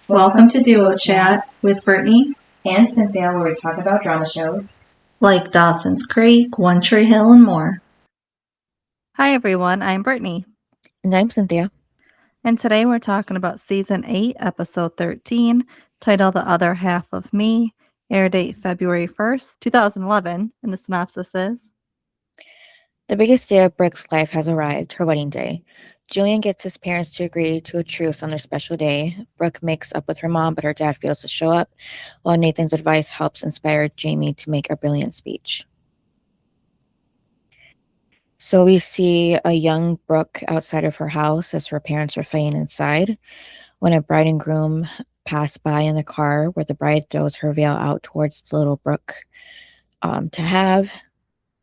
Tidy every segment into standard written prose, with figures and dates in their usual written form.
Welcome to Duo Chat with Brittany and Cynthia, where we talk about drama shows like Dawson's Creek, One Tree Hill, and more. Hi everyone, I'm Brittany. And I'm Cynthia. And today we're talking about Season 8, Episode 13, titled The Other Half of Me, air date February 1st, 2011, and the synopsis is: The biggest day of Brooke's life has arrived, her wedding day. Julian gets his parents to agree to a truce on their special day. Brooke makes up with her mom, but her dad fails to show up, while Nathan's advice helps inspire Jamie to make a brilliant speech. So we see a young Brooke outside of her house as her parents are fighting inside. When a bride and groom pass by in the car, where the bride throws her veil out towards the little Brooke to have.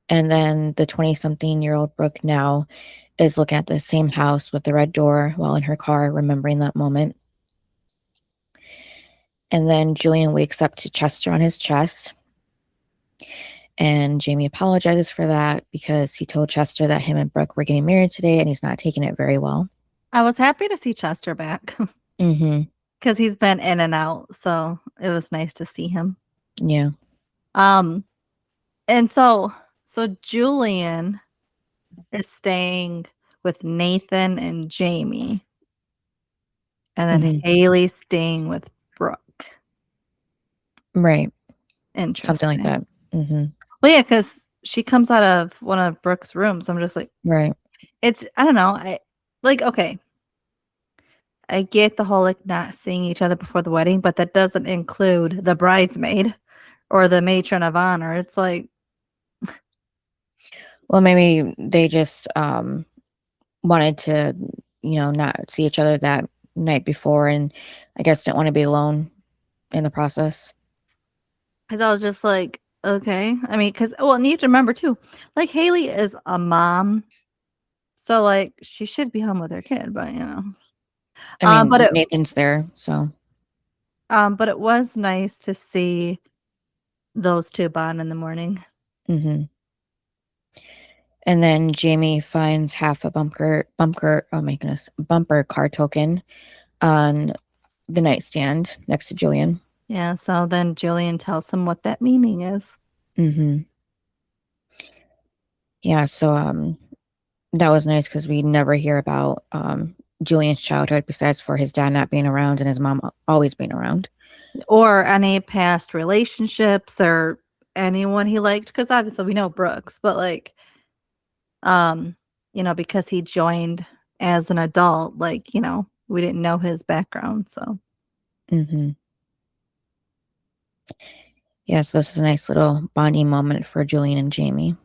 And then the 20-something-year-old Brooke now is looking at the same house with the red door while in her car, remembering that moment. And then Julian wakes up to Chester on his chest. And Jamie apologizes for that because he told Chester that him and Brooke were getting married today and he's not taking it very well. I was happy to see Chester back. Mm-hmm. Because he's been in and out, so it was nice to see him. Yeah. And so Julian is staying with Nathan and Jamie. And then Haley's staying with Brooke. Right. Interesting. Something like that. Mm-hmm. Well, yeah, because she comes out of one of Brooke's rooms. I'm just like, right. It's, I don't know. Okay. I get the whole like not seeing each other before the wedding, but that doesn't include the bridesmaid or the matron of honor. It's like, well, maybe they just wanted to, not see each other that night before, and I guess didn't want to be alone in the process. Because I was just like, okay. I mean, because, well, and you have to remember too, like Haley is a mom, so like she should be home with her kid, but I mean, Nathan's there, so. But it was nice to see those two bond in the morning. Mm-hmm. And then Jamie finds half a bumper, oh my goodness, bumper car token on the nightstand next to Julian. Yeah, so then Julian tells him what that meaning is. Mm-hmm. Yeah, so that was nice because we never hear about Julian's childhood besides for his dad not being around and his mom always being around. Or any past relationships or anyone he liked, because obviously we know Brooks, but like, because he joined as an adult, like, we didn't know his background, so. Mm-hmm. Yeah, so this is a nice little bonding moment for Julian and Jamie.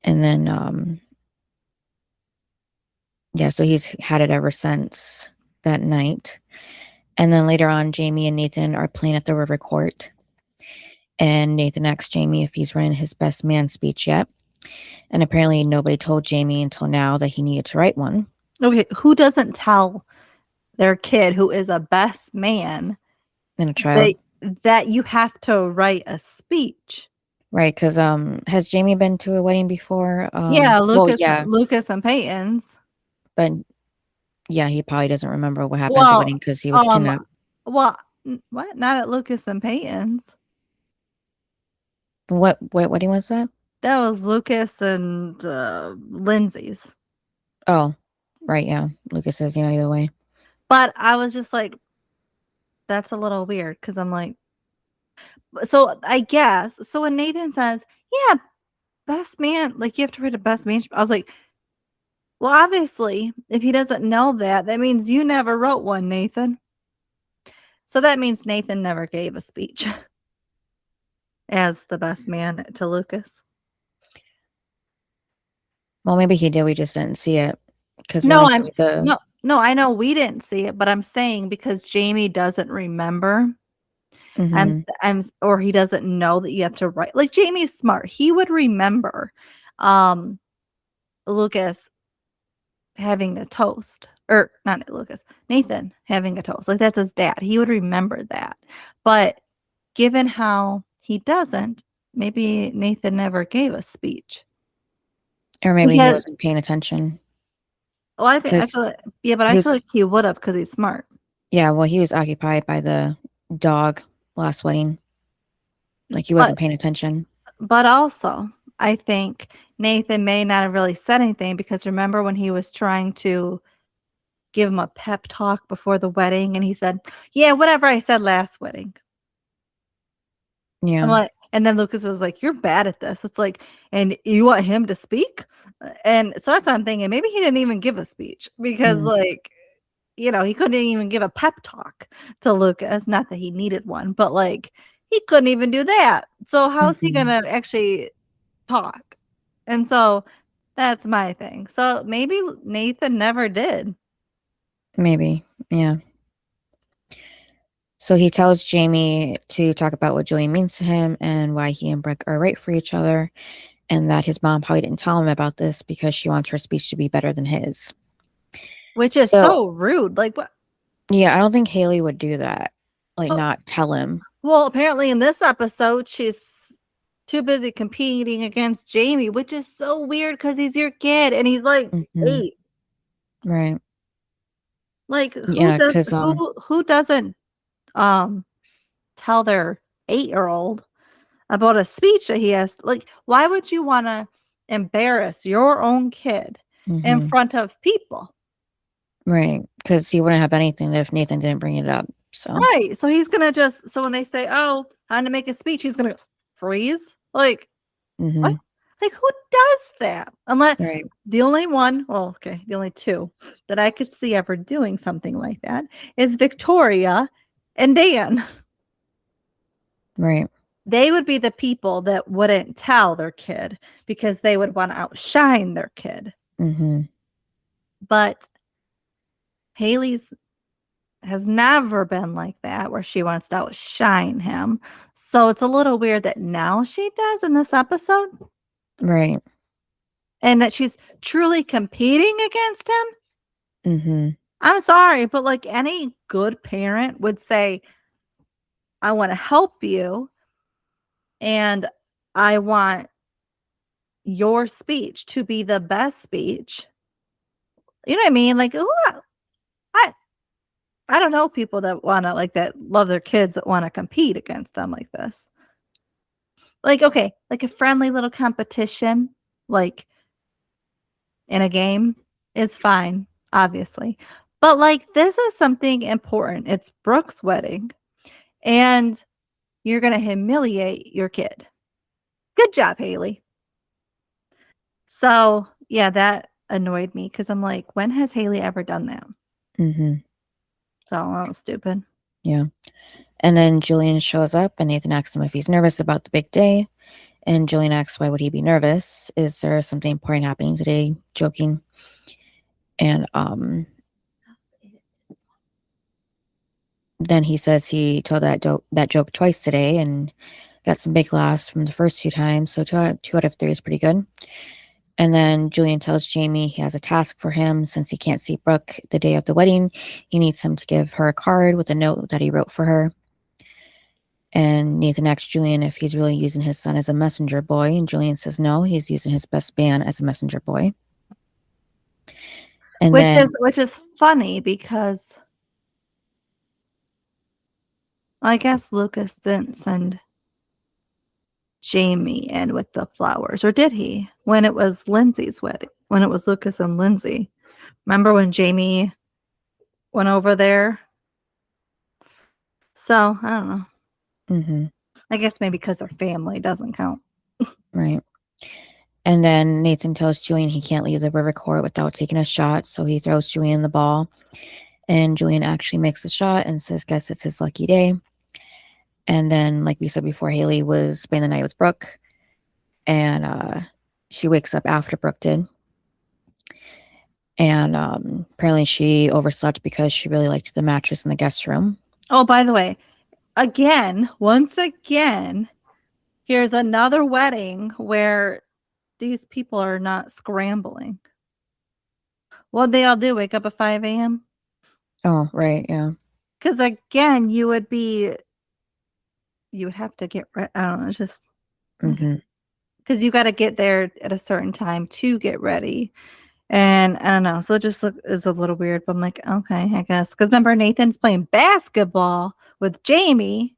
And then, so he's had it ever since that night. And then later on, Jamie and Nathan are playing at the river court. And Nathan asks Jamie if he's written his best man speech yet. And apparently nobody told Jamie until now that he needed to write one. Okay, who doesn't tell their kid who is a best man in a child that you have to write a speech? Right, because has Jamie been to a wedding before? Lucas and Peyton's. But yeah, he probably doesn't remember what happened at the wedding because he was kidnapped. What? Not at Lucas and Peyton's. What wedding was that? That was Lucas and Lindsay's. Oh, right, yeah. Lucas says, yeah, either way. But I was just like, that's a little weird because I'm like, so I guess, so when Nathan says, yeah, best man, like you have to write a best man, I was like, well, obviously, if he doesn't know that means you never wrote one, Nathan. So that means Nathan never gave a speech as the best man to Lucas. Well, maybe he did. We just didn't see it. No, I know we didn't see it, but I'm saying because Jamie doesn't remember. Mm-hmm. Or he doesn't know that you have to write. Like Jamie's smart. He would remember Lucas having a toast. Or not Lucas, Nathan having a toast. Like that's his dad. He would remember that. But given how he doesn't, maybe Nathan never gave a speech. Or maybe he wasn't paying attention. Oh, I feel like, yeah, but I feel like he would have because he's smart. Yeah, well, he was occupied by the dog last wedding. Like he wasn't paying attention. But also, I think Nathan may not have really said anything because remember when he was trying to give him a pep talk before the wedding and he said, yeah, whatever I said last wedding. Yeah. I'm like, and then Lucas was like, you're bad at this. It's like, and you want him to speak? And so that's what I'm thinking. Maybe he didn't even give a speech because like, you know, he couldn't even give a pep talk to Lucas. Not that he needed one, but like he couldn't even do that. So how's he gonna actually talk? And so that's my thing. So maybe Nathan never did. Maybe. Yeah. So he tells Jamie to talk about what Julian means to him and why he and Brooke are right for each other, and that his mom probably didn't tell him about this because she wants her speech to be better than his. Which is so rude. Like what? Yeah, I don't think Haley would do that. Like not tell him. Well, apparently in this episode, she's too busy competing against Jamie, which is so weird because he's your kid and he's like 8. Right. Like who who doesn't tell their 8-year-old about a speech that he has? Like, why would you want to embarrass your own kid in front of people? Right, because he wouldn't have anything if Nathan didn't bring it up. So right, so he's gonna just when they say, "Oh, how to make a speech," he's gonna freeze. Like, what? Like, who does that? Unless the only one, well, okay, the only 2 that I could see ever doing something like that is Victoria and Dan. Right. They would be the people that wouldn't tell their kid because they would want to outshine their kid. But Haley's has never been like that where she wants to outshine him. So it's a little weird that now she does in this episode. Right. And that she's truly competing against him. I'm sorry, but like any good parent would say, I want to help you and I want your speech to be the best speech. You know what I mean? Like, ooh, I don't know people that want to like that love their kids that want to compete against them like this. Like, okay, like a friendly little competition, like in a game is fine, obviously. But like this is something important. It's Brooke's wedding and you're going to humiliate your kid. Good job, Haley. So, yeah, that annoyed me because I'm like, when has Haley ever done that? So that was stupid. Yeah. And then Julian shows up and Nathan asks him if he's nervous about the big day. And Julian asks, why would he be nervous? Is there something important happening today? Joking. And then he says he told that joke twice today and got some big laughs from the first 2 times. So 2 out of 3 is pretty good. And then Julian tells Jamie he has a task for him since he can't see Brooke the day of the wedding. He needs him to give her a card with a note that he wrote for her. And Nathan asks Julian if he's really using his son as a messenger boy. And Julian says no, he's using his best man as a messenger boy. And which is funny because I guess Lucas didn't send Jamie in with the flowers, or did he? When it was Lindsay's wedding, when it was Lucas and Lindsay. Remember when Jamie went over there? So, I don't know. I guess maybe because their family doesn't count. Right. And then Nathan tells Julian he can't leave the river court without taking a shot, so he throws Julian the ball. And Julian actually makes the shot and says, guess it's his lucky day. And then, like we said before, Haley was spending the night with Brooke. And she wakes up after Brooke did. And apparently she overslept because she really liked the mattress in the guest room. Oh, by the way, once again, here's another wedding where these people are not scrambling. What'd they all do? Wake up at 5 a.m.? Oh, right, yeah. Because again, you would have to get ready. I don't know, just because you got to get there at a certain time to get ready. And I don't know. So it just is a little weird. But I'm like, okay, I guess. Because remember, Nathan's playing basketball with Jamie.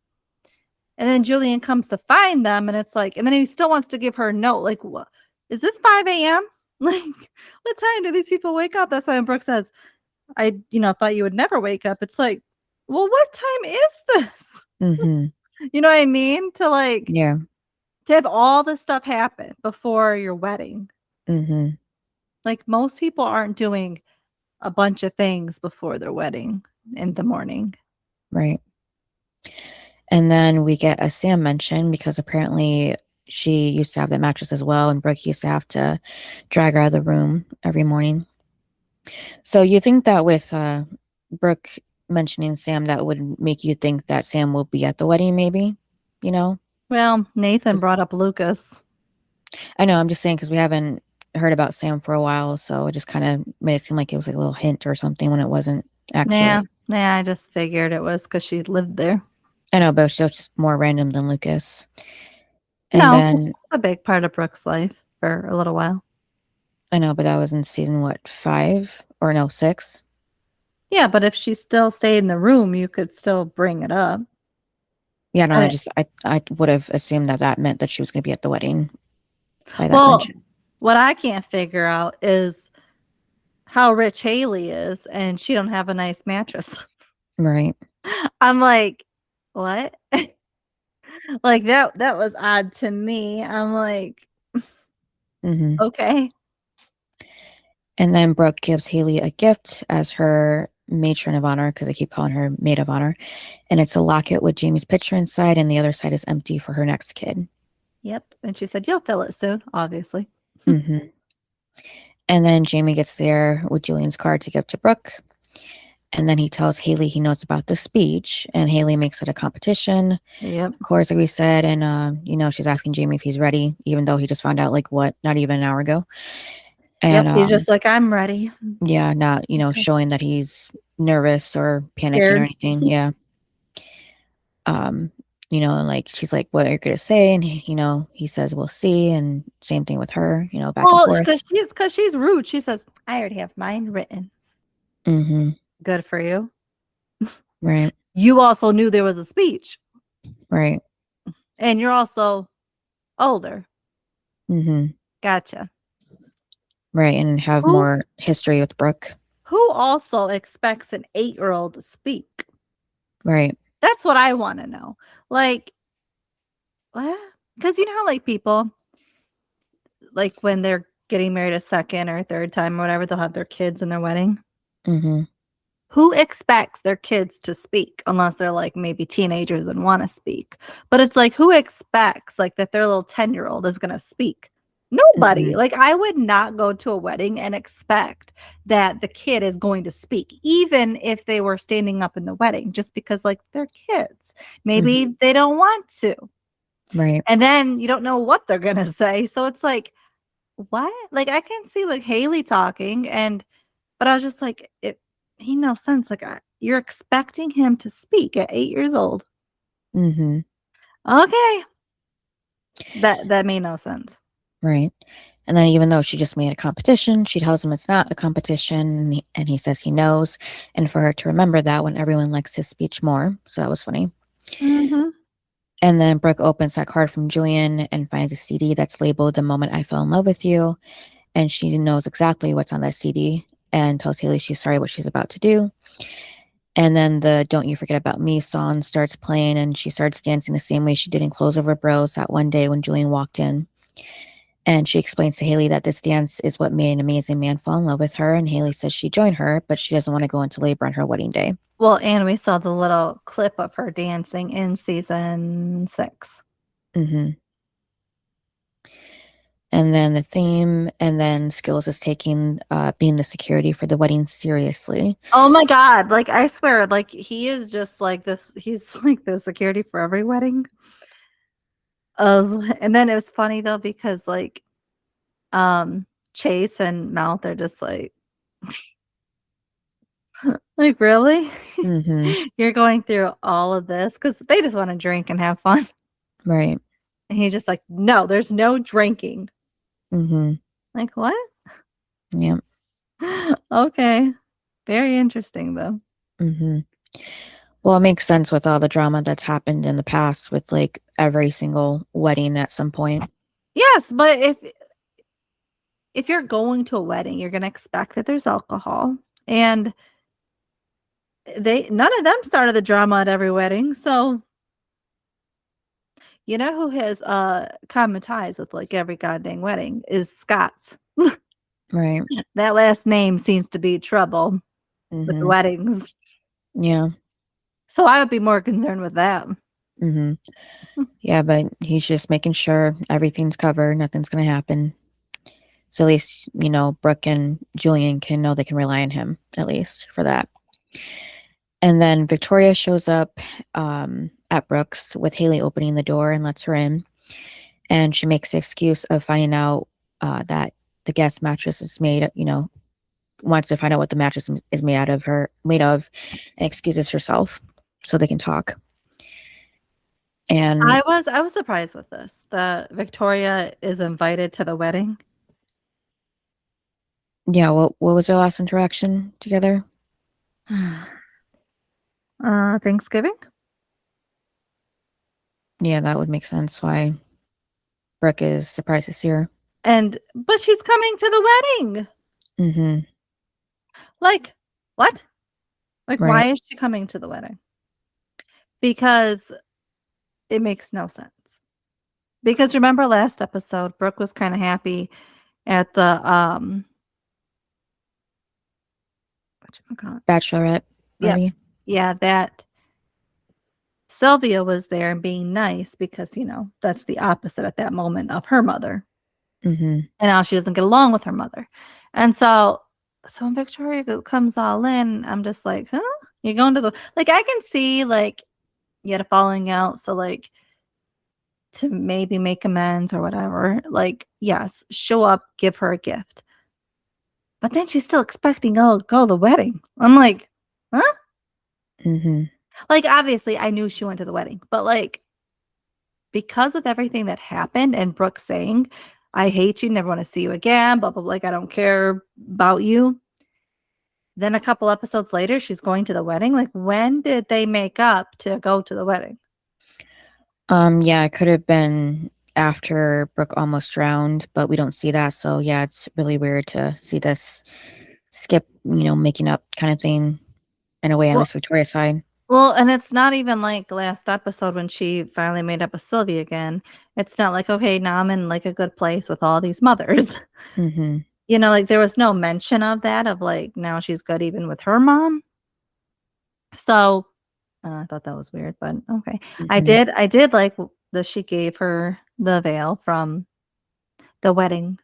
And then Julian comes to find them. And it's like, and then he still wants to give her a note. Like, what? Is this 5 a.m.? Like, what time do these people wake up? That's why when Brooke says, I, thought you would never wake up. It's like, well, what time is this? Mm-hmm. You know what I mean? Yeah. To have all this stuff happen before your wedding. Mm-hmm. Like most people aren't doing a bunch of things before their wedding in the morning. Right. And then we get a Sam mention because apparently she used to have that mattress as well, and Brooke used to have to drag her out of the room every morning. So you think that with Brooke mentioning Sam, that would make you think that Sam will be at the wedding, maybe? Well, Nathan brought up Lucas. I know, I'm just saying because we haven't heard about Sam for a while, so it just kind of made it seem like it was like a little hint or something when it wasn't actually. Yeah, I just figured it was because she lived there. I know, but it's just more random than Lucas. And No, then it's a big part of Brooke's life for a little while. I know, but that was in season what, 5 or no 6? Yeah, but if she still stayed in the room, you could still bring it up. Yeah, no, I I would have assumed that meant that she was going to be at the wedding by that Well, mention. what I can't figure out is how rich Haley is, and she don't have a nice mattress. Right. I'm like, what? Like that was odd to me. I'm like, Mm-hmm. okay. And then Brooke gives Haley a gift as her matron of honor, because I keep calling her maid of honor. And it's a locket with Jamie's picture inside, and the other side is empty for her next kid. Yep. And she said, you'll fill it soon, obviously. Mm-hmm. And then Jamie gets there with Julian's card to give to Brooke. And then he tells Haley he knows about the speech, and Haley makes it a competition. Yep. Of course, like we said, and she's asking Jamie if he's ready, even though he just found out not even an hour ago. And Yep. He's just like, I'm ready. yeah, not Okay. showing that he's nervous or panicking Scared. or anything. Yeah. And like she's like, what are you gonna say? And he says, we'll see. And same thing with her, back and forth. Because she's rude. She says, I already have mine written. Mm-hmm. Good for you. Right. You also knew there was a speech. Right. And you're also older. Mm-hmm. Gotcha. Right. And have more history with Brooke. Who also expects an 8-year-old to speak? Right. That's what I want to know. Like, what? Because you know how like people, like when they're getting married a second or third time or whatever, they'll have their kids in their wedding. Mm-hmm. Who expects their kids to speak unless they're like maybe teenagers and want to speak? But it's like, who expects like that their little 10-year-old is going to speak? Nobody. Mm-hmm. Like I would not go to a wedding and expect that the kid is going to speak, even if they were standing up in the wedding, just because like they're kids. Maybe they don't want to. Right. And then you don't know what they're going to say. So it's like, what? Like I can see like Haley talking but I was just like, it made no sense. Like you're expecting him to speak at 8 years old. Mm-hmm. Okay. That made no sense. Right. And then even though she just made a competition, she tells him it's not a competition, and he says he knows, and for her to remember that when everyone likes his speech more. So that was funny. Mm-hmm. And then Brooke opens that card from Julian and finds a CD that's labeled "The Moment I Fell in Love with You," and she knows exactly what's on that CD and tells Haley she's sorry what she's about to do. And then the "Don't You Forget About Me" song starts playing, and she starts dancing the same way she did in Clothes Over Bros that one day when Julian walked in. And she explains to Haley that this dance is what made an amazing man fall in love with her. And Haley says she'd join her, but she doesn't want to go into labor on her wedding day. Well, and we saw the little clip of her dancing in season 6. Mm-hmm. And then the theme, and then Skills is taking being the security for the wedding seriously. Oh my God. Like, I swear, like, he is just like this. He's like the security for every wedding. And then it was funny though, because like, Chase and Mel, they're just like, like, really? Mm-hmm. You're going through all of this? Because they just want to drink and have fun. Right. And he's just like, no, there's no drinking. Mm-hmm. Like, what? Yeah. Okay. Very interesting, though. Mm-hmm. Well, it makes sense with all the drama that's happened in the past with like every single wedding at some point. Yes, but if you're going to a wedding, you're gonna expect that there's alcohol. And none of them started the drama at every wedding. So you know who has common ties with like every goddamn wedding is Scott's. Right. That last name seems to be trouble with the Mm-hmm. weddings. Yeah. So I would be more concerned with that. Mm-hmm. Yeah, but he's just making sure everything's covered, nothing's gonna happen. So at least, Brooke and Julian can know they can rely on him, at least for that. And then Victoria shows up at Brooke's with Haley opening the door and lets her in. And she makes the excuse of finding out that the guest mattress is made, wants to find out what the mattress is made of, and excuses herself so they can talk. And I was surprised with this. That Victoria is invited to the wedding. yeah, what was their last interaction together? Thanksgiving? Yeah, that would make sense why Brooke is surprised to see her. But she's coming to the wedding. Mm-hmm. Like, what? Like, Right. why is she coming to the wedding? Because it makes no sense. Because remember last episode, Brooke was kind of happy at the whatchamacallit? Bachelorette Yep. party. Yeah, that Sylvia was there and being nice because, that's the opposite at that moment of her mother. Mm-hmm. And now she doesn't get along with her mother. And so when Victoria comes all in, I'm just like, huh? You're going to the like I can see like you had a falling out, so like to maybe make amends or whatever. Like, yes, show up, give her a gift. But then she's still expecting go to the wedding. I'm like, huh? Mm-hmm. Like, obviously, I knew she went to the wedding, but like, because of everything that happened and Brooke saying, I hate you, never want to see you again, blah, blah, blah, like, I don't care about you. Then a couple episodes later, she's going to the wedding. Like, when did they make up to go to the wedding? Yeah, it could have been after Brooke almost drowned, but we don't see that. So yeah, it's really weird to see this skip, making up kind of thing in a way, at Well, least Victoria's side. Well, and it's not even like last episode when she finally made up with Sylvie again. It's not like, okay, now I'm in like a good place with all these mothers. Mm-hmm. Like there was no mention of that, of like now she's good even with her mom. So I thought that was weird, but okay. I Mm-hmm. did like that she gave her the veil from the wedding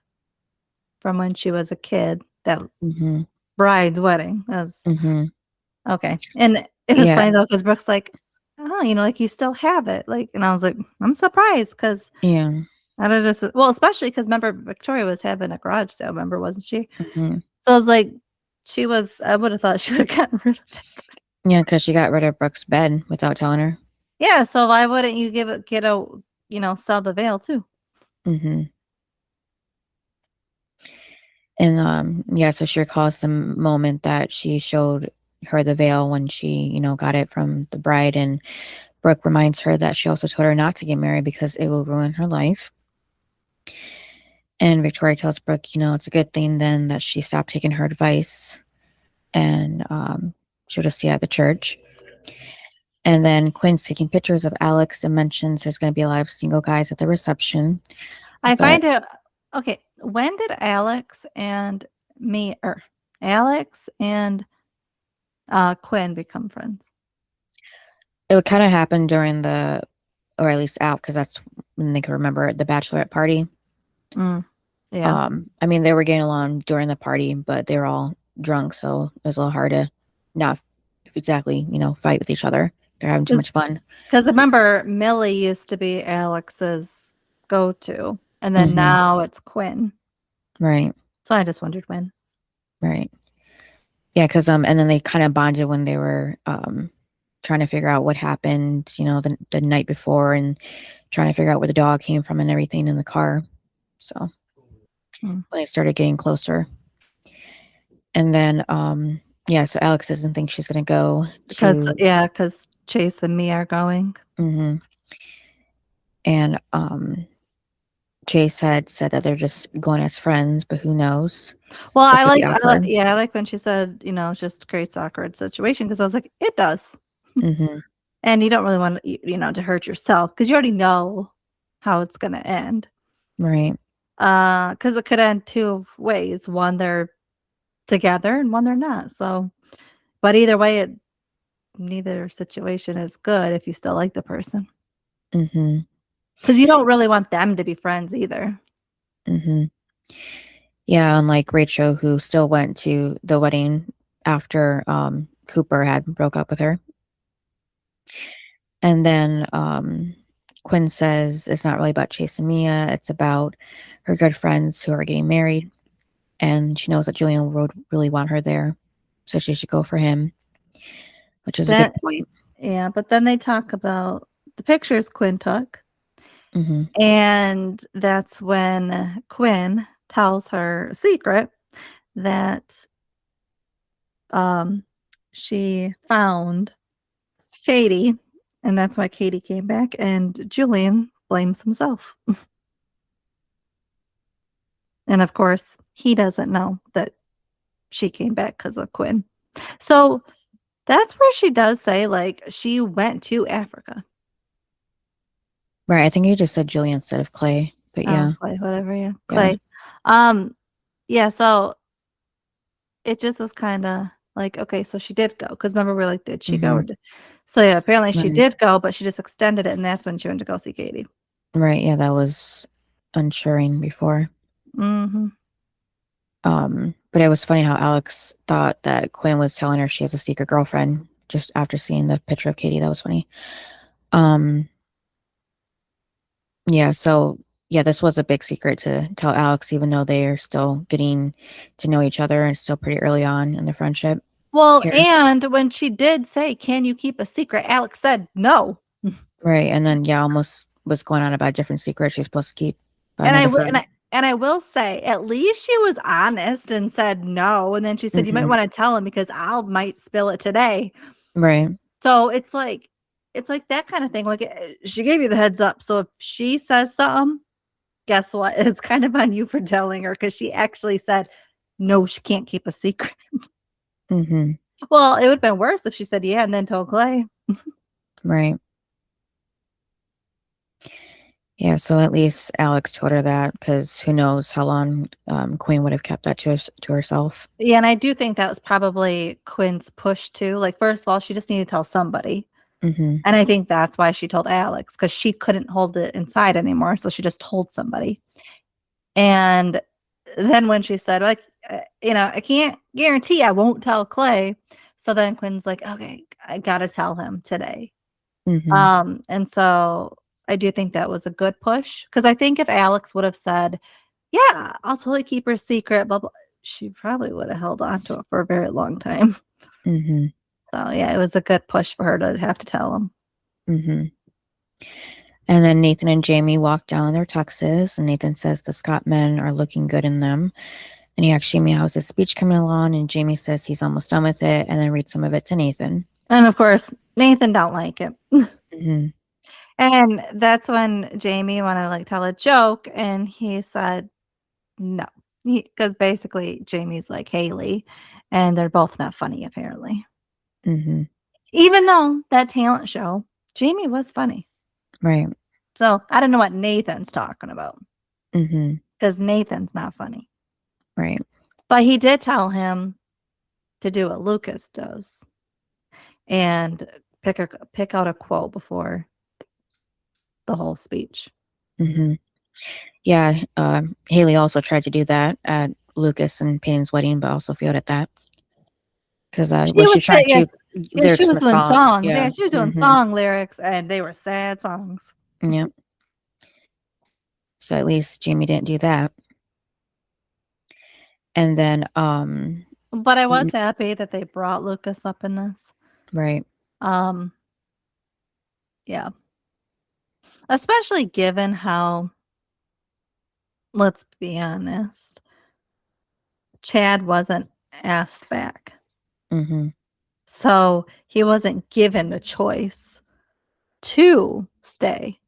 from when she was a kid, that Mm-hmm. bride's wedding. That was Mm-hmm. okay. And it was Yeah. funny though, because Brooke's like, oh, like you still have it. Like, and I was like, I'm surprised because Yeah. I don't just especially because remember Victoria was having a garage sale, remember, wasn't she? Mm-hmm. So I was like, I would have thought she would have gotten rid of it. Yeah, because she got rid of Brooke's bed without telling her. Yeah, so why wouldn't you sell the veil too? Mm-hmm. And yeah, so she recalls the moment that she showed her the veil when she, got it from the bride, and Brooke reminds her that she also told her not to get married because it will ruin her life. And Victoria tells Brooke, it's a good thing then that she stopped taking her advice, and she'll just see at the church. And then Quinn's taking pictures of Alex and mentions there's going to be a lot of single guys at the reception. I But find it okay. When did Alex and Quinn become friends? it would kind of happen during or at least out, because that's when they can remember the bachelorette party. Yeah. I mean, they were getting along during the party, but they were all drunk, so it was a little hard to not exactly, fight with each other. They're having too much fun. Because remember, Millie used to be Alex's go-to, and then now it's Quinn. Right. So I just wondered when. Right. Yeah, because and then they kind of bonded when they were trying to figure out what happened, the night before, and trying to figure out where the dog came from and everything in the car. So when they started getting closer. And then, so Alex doesn't think she's gonna go Because to. because Chase and me are going. Mhm. And Chase had said that they're just going as friends, but who knows? Well, This I could be like, awkward. yeah, I like when she said, it just creates awkward situation because I was like, it does. Mhm. And you don't really want to hurt yourself because you already know how it's going to end. Right. Because it could end two ways. One, they're together, and one, they're not. So, but either way, neither situation is good if you still like the person. Mhm. Because you don't really want them to be friends either. Mhm. Yeah, unlike Rachel, who still went to the wedding after Cooper had broke up with her. And then Quinn says it's not really about Chase and Mia, it's about her good friends who are getting married. And she knows that Julian would really want her there. So she should go for him, which is a good That point. Yeah, but then they talk about the pictures Quinn took. Hmm. And that's when Quinn tells her a secret that she found Katie, and that's why Katie came back, and Julian blames himself. And of course, he doesn't know that she came back because of Quinn. So that's where she does say, like, she went to Africa. Right. I think you just said Julian instead of Clay. But Oh, yeah. Clay, whatever, yeah. Yeah. Clay. Yeah, so it just was kinda like, okay, so she did go. Because remember, we're like, "Did she go Hmm. or did" So, yeah, apparently she Right. did go, but she just extended it, and that's when she went to go see Katie. Right. Yeah, that was unsuring before. Mhm. But it was funny how Alex thought that Quinn was telling her she has a secret girlfriend just after seeing the picture of Katie. That was funny. Um, yeah, so yeah, this was a big secret to tell Alex, even though they are still getting to know each other and still pretty early on in the friendship Well, here. and when she did say, "Can you keep a secret?" Alex said, "No." Right. And then yeah, almost was going on about a different secret she's supposed to keep And I another will friend. and I will say, at least she was honest and said, "No," and then she said, "You might Hmm. wanna tell him because I might spill it today." Right. So, it's like that kinda thing, like, she gave you the heads up, so if she says something, guess what? It's kind of on you for telling her because she actually said, "No, she can't keep a secret." Hmm. Well, it would've been worse if she said, "Yeah," and then told Clay. Right. Yeah, so at least Alex told her that because who knows how long Queen would have kept that to herself. Yeah, and I do think that was probably Quinn's push too. Like, first of all, she just needed to tell somebody, Hmm. and I think that's why she told Alex because she couldn't hold it inside anymore, so she just told somebody. And then when she said, like, "I can't guarantee I won't tell Clay," so then Quinn's like, "Okay, I gotta tell him today." Hmm. And so I do think that was a good push because I think if Alex would have said, "Yeah, I'll totally keep her secret," blah, blah, she probably would have held on to it for a very long time. Hmm. So, yeah, it was a good push for her to have to tell him. Hmm. And then Nathan and Jamie walk down in their tuxes, and Nathan says the Scott men are looking good in them. And he asks Jamie how's his speech coming along, and Jamie says he's almost done with it, and then reads some of it to Nathan. And of course, Nathan don't like it. Hmm. And that's when Jamie wanted to like tell a joke, and he said no. Because basically Jamie's like Haley, and they're both not funny apparently. Hmm. Even though that talent show, Jamie was funny. Right. So I don't know what Nathan's talking about Hmm. because Nathan's not funny. Right. But he did tell him to do what Lucas does and pick out a quote before the whole speech. Hmm. Yeah. Haley also tried to do that at Lucas and Payne's wedding, but also failed at that because She was she was trying yeah, to yeah, she lyrics from was a doing song? songs. Yeah. Yeah, she was doing Hmm. song lyrics and they were sad songs. Yeah. So at least Jamie didn't do that. And then, But I was happy that they brought Lucas up in this. right. Um, yeah. Especially given how, let's be honest, Chad wasn't asked back. Mm-hmm. So he wasn't given the choice to stay.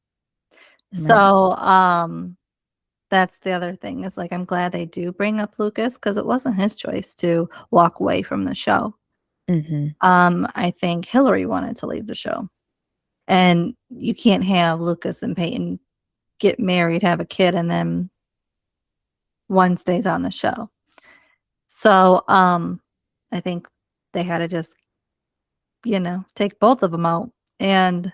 Right. So that's the other thing is like I'm glad they do bring up Lucas because it wasn't his choice to walk away from the show. Mm-hmm. I think Hillary wanted to leave the show. And you can't have Lucas and Peyton get married, have a kid, and then one stays on the show. So I think they had to just, take both of them out. And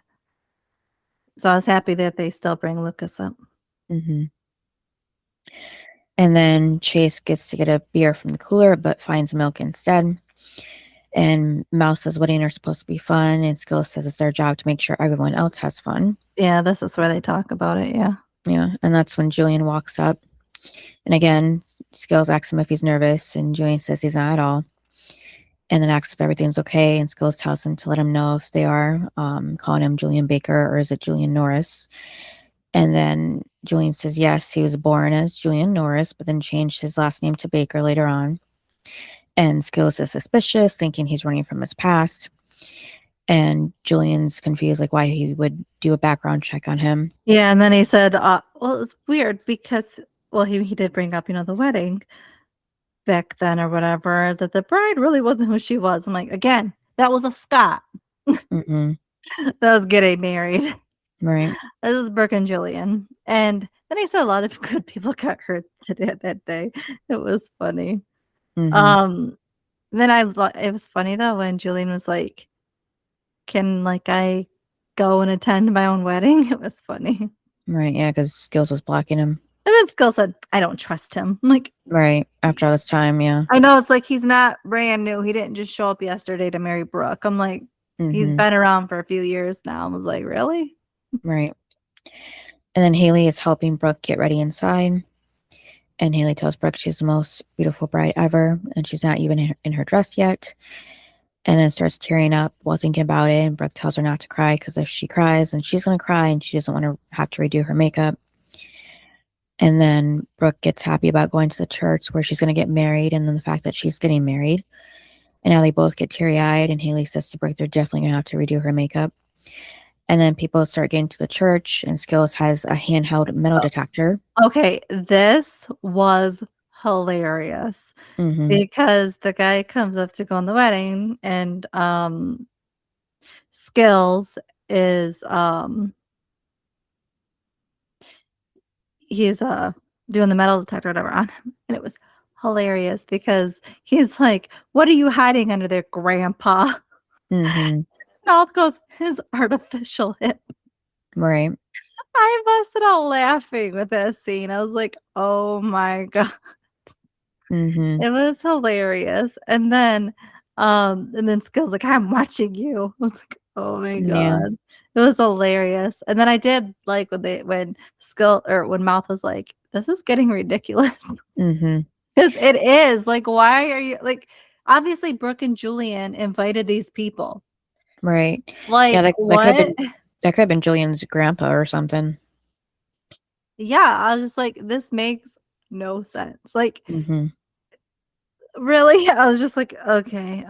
so I was happy that they still bring Lucas up. Mm-hmm. And then Chase gets to get a beer from the cooler, but finds milk instead. And Mouse says weddings are supposed to be fun, and Skills says it's their job to make sure everyone else has fun. Yeah, this is where they talk about it. Yeah. Yeah, and that's when Julian walks up. And again, Skills asks him if he's nervous, and Julian says he's not at all. And then asks if everything's okay, and Skills tells him to let him know if they are, calling him Julian Baker or is it Julian Norris. And then Julian says yes, he was born as Julian Norris, but then changed his last name to Baker later on. And Skills is suspicious, thinking he's running from his past. And Julian's confused, like why he would do a background check on him. Yeah, and then he said, well, it was weird because, well, he did bring up, the wedding back then or whatever, that the bride really wasn't who she was. I'm like, again, that was a Scott Mm-hmm. that was getting married. Right. This is Brooke and Julian. And then he said a lot of good people got hurt that day. It was funny. Mm-hmm. Then it was funny though when Julian was like, can I go and attend my own wedding? It was funny. Right. Yeah, because Skills was blocking him. And then Skill said, I don't trust him. I'm like, Right. After all this time, yeah. I know it's like he's not brand new. He didn't just show up yesterday to marry Brooke. I'm like, he's Mm-hmm. been around for a few years now. I was like, really? Right. And then Haley is helping Brooke get ready inside. And Haley tells Brooke she's the most beautiful bride ever, and she's not even in her dress yet. And then starts tearing up while thinking about it. And Brooke tells her not to cry because if she cries, then she's going to cry and she doesn't want to have to redo her makeup. And then Brooke gets happy about going to the church where she's going to get married, and then the fact that she's getting married. And now they both get teary-eyed, and Haley says to Brooke they're definitely going to have to redo her makeup. And then people start getting to the church, and Skills has a handheld metal detector. Okay, this was hilarious Mm-hmm. because the guy comes up to go on the wedding and Skills is he's doing the metal detector or whatever on him. And it was hilarious because he's like, what are you hiding under there, grandpa? Mm-hmm. Mouth goes, his artificial hip. Right. I busted out laughing with that scene. I was like, oh my God. Mm-hmm. It was hilarious. And then Skill's like, I'm watching you. I was like, oh my Yeah. God. It was hilarious. And then I did like when Mouth was like, this is getting ridiculous. Mm-hmm. Because it is. Like, why are you like obviously Brooke and Julian invited these people. Right. Like Yeah, that what? could have been Julian's grandpa or something. Yeah, I was just like, this makes no sense. Like, Mm-hmm. really? I was just like, okay.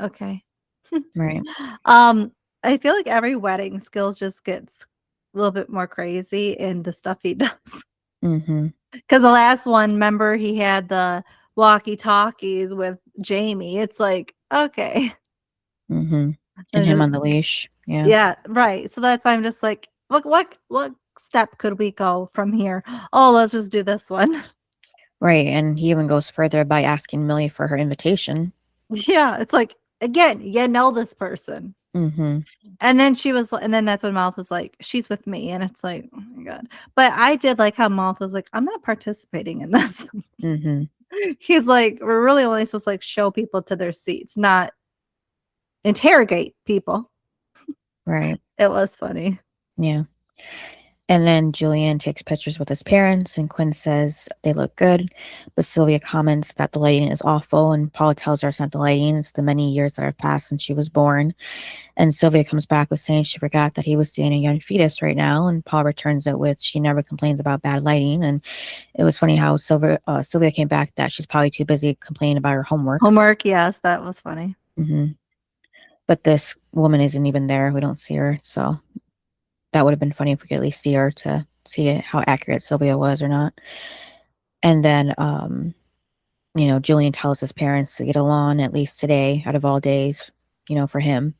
Right. I feel like every wedding Skills just gets a little bit more crazy in the stuff he does. Mm-hmm. Because the last one, remember, he had the walkie-talkies with Jamie. It's like, okay. Mm-hmm. And him on the leash. Yeah. Yeah, right. So that's why I'm just like, what step could we go from here? Oh, let's just do this one. Right. And he even goes further by asking Millie for her invitation. Yeah, it's like, again, you know this person. Mm-hmm. And then that's when Mouth was like, she's with me. And it's like, oh my God. But I did like how Mouth was like, I'm not participating in this. Mm-hmm. He's like, we're really only supposed to like show people to their seats, not interrogate people. Right. It was funny. Yeah. And then Julian takes pictures with his parents, and Quinn says they look good. But Sylvia comments that the lighting is awful, and Paula tells her it's not the lighting, it's the many years that have passed since she was born. And Sylvia comes back with saying she forgot that he was seeing a young fetus right now, and Paul returns it with she never complains about bad lighting. And it was funny how Sylvia came back that she's probably too busy complaining about her homework. Homework, yes, that was funny. But this woman isn't even there. We don't see her, so that would have been funny if we could at least see her to see how accurate Sylvia was or not. And then, Julian tells his parents to get along at least today out of all days, for him.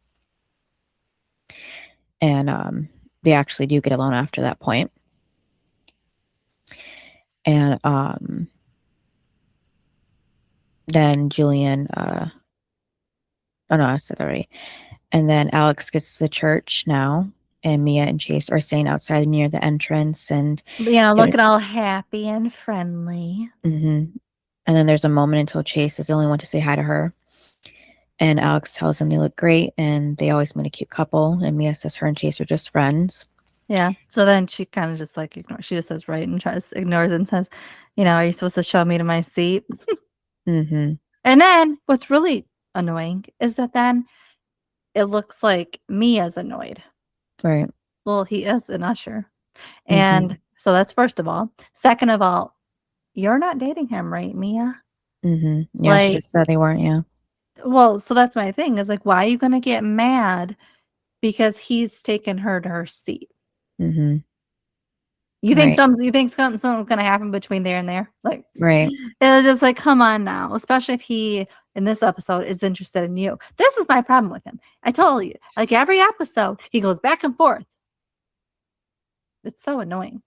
And they actually do get along after that point. And then Julian, oh no, I said already. And then Alex gets to the church now, and Mia and Chase are staying outside near the entrance, and looking all happy and friendly. And then there's a moment until Chase is the only one to say hi to her, and Alex tells them they look great, and they always made a cute couple. And Mia says her and Chase are just friends. Yeah. So then she kind of just like ignores. She just says right and ignores it and says, "Are you supposed to show me to my seat?" And then what's really annoying is that then it looks like Mia's annoyed. Right. Well, he is an usher. And so that's first of all. Second of all, you're not dating him, right, Mia? Yeah, she just said they weren't, yeah. Well, so that's my thing is like, why are you going to get mad because he's taken her to her seat? You think something's going to happen between there and there? Like, right. It's just like, come on now, especially if he in this episode is interested in you. This is my problem with him. I told you, like every episode, he goes back and forth. It's so annoying.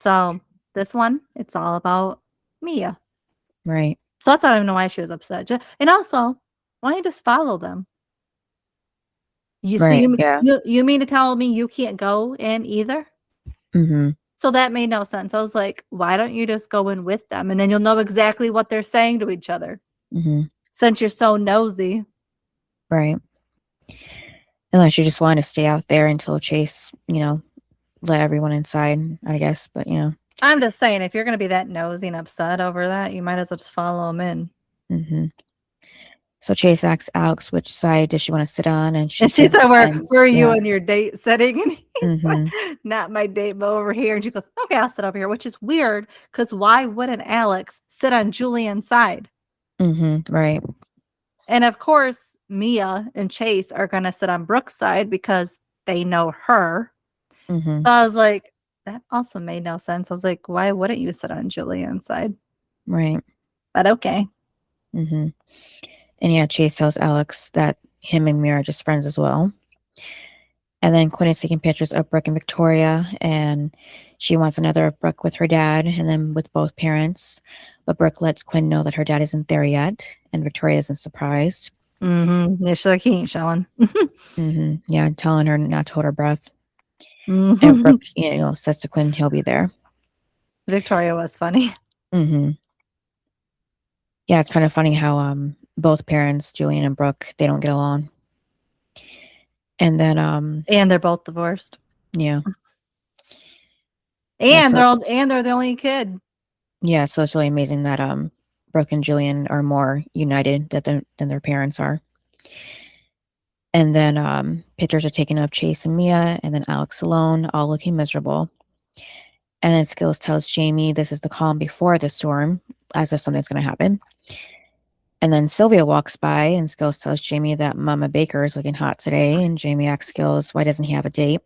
So this one, it's all about Mia. Right. So that's why I don't even know why she was upset. And also, why don't you just follow them? You mean to tell me you can't go in either? So that made no sense. I was like, why don't you just go in with them? And then you'll know exactly what they're saying to each other. Since you're so nosy. Right. Unless you just want to stay out there until Chase, let everyone inside, I guess. But, I'm just saying, if you're going to be that nosy and upset over that, you might as well just follow them in. So Chase asks Alex which side does she want to sit on, and she said, "Where are you in your date setting?" And he's like, "Not my date, but over here." And she goes, "Okay, I'll sit over here," which is weird because why wouldn't Alex sit on Julian's side? Right. And of course, Mia and Chase are going to sit on Brooke's side because they know her. So I was like, that also made no sense. I was like, why wouldn't you sit on Julian's side? Right. But okay. And yeah, Chase tells Alex that him and Mia are just friends as well. And then Quinn is taking pictures of Brooke and Victoria, and she wants another of Brooke with her dad and then with both parents. But Brooke lets Quinn know that her dad isn't there yet, and Victoria isn't surprised. Yeah, she's like, he ain't showing. Yeah, telling her not to hold her breath. And Brooke, says to Quinn he'll be there. Victoria was funny. Yeah, it's kind of funny how both parents, Julian and Brooke, they don't get along. And then and they're both divorced. Yeah. And they're the only kid. Yeah, so it's really amazing that Brooke and Julian are more united than their parents are. And then pictures are taken of Chase and Mia, and then Alex alone, all looking miserable. And then Skills tells Jamie this is the calm before the storm, as if something's going to happen. And then Sylvia walks by, and Skills tells Jamie that Mama Baker is looking hot today. And Jamie asks Skills, why doesn't he have a date?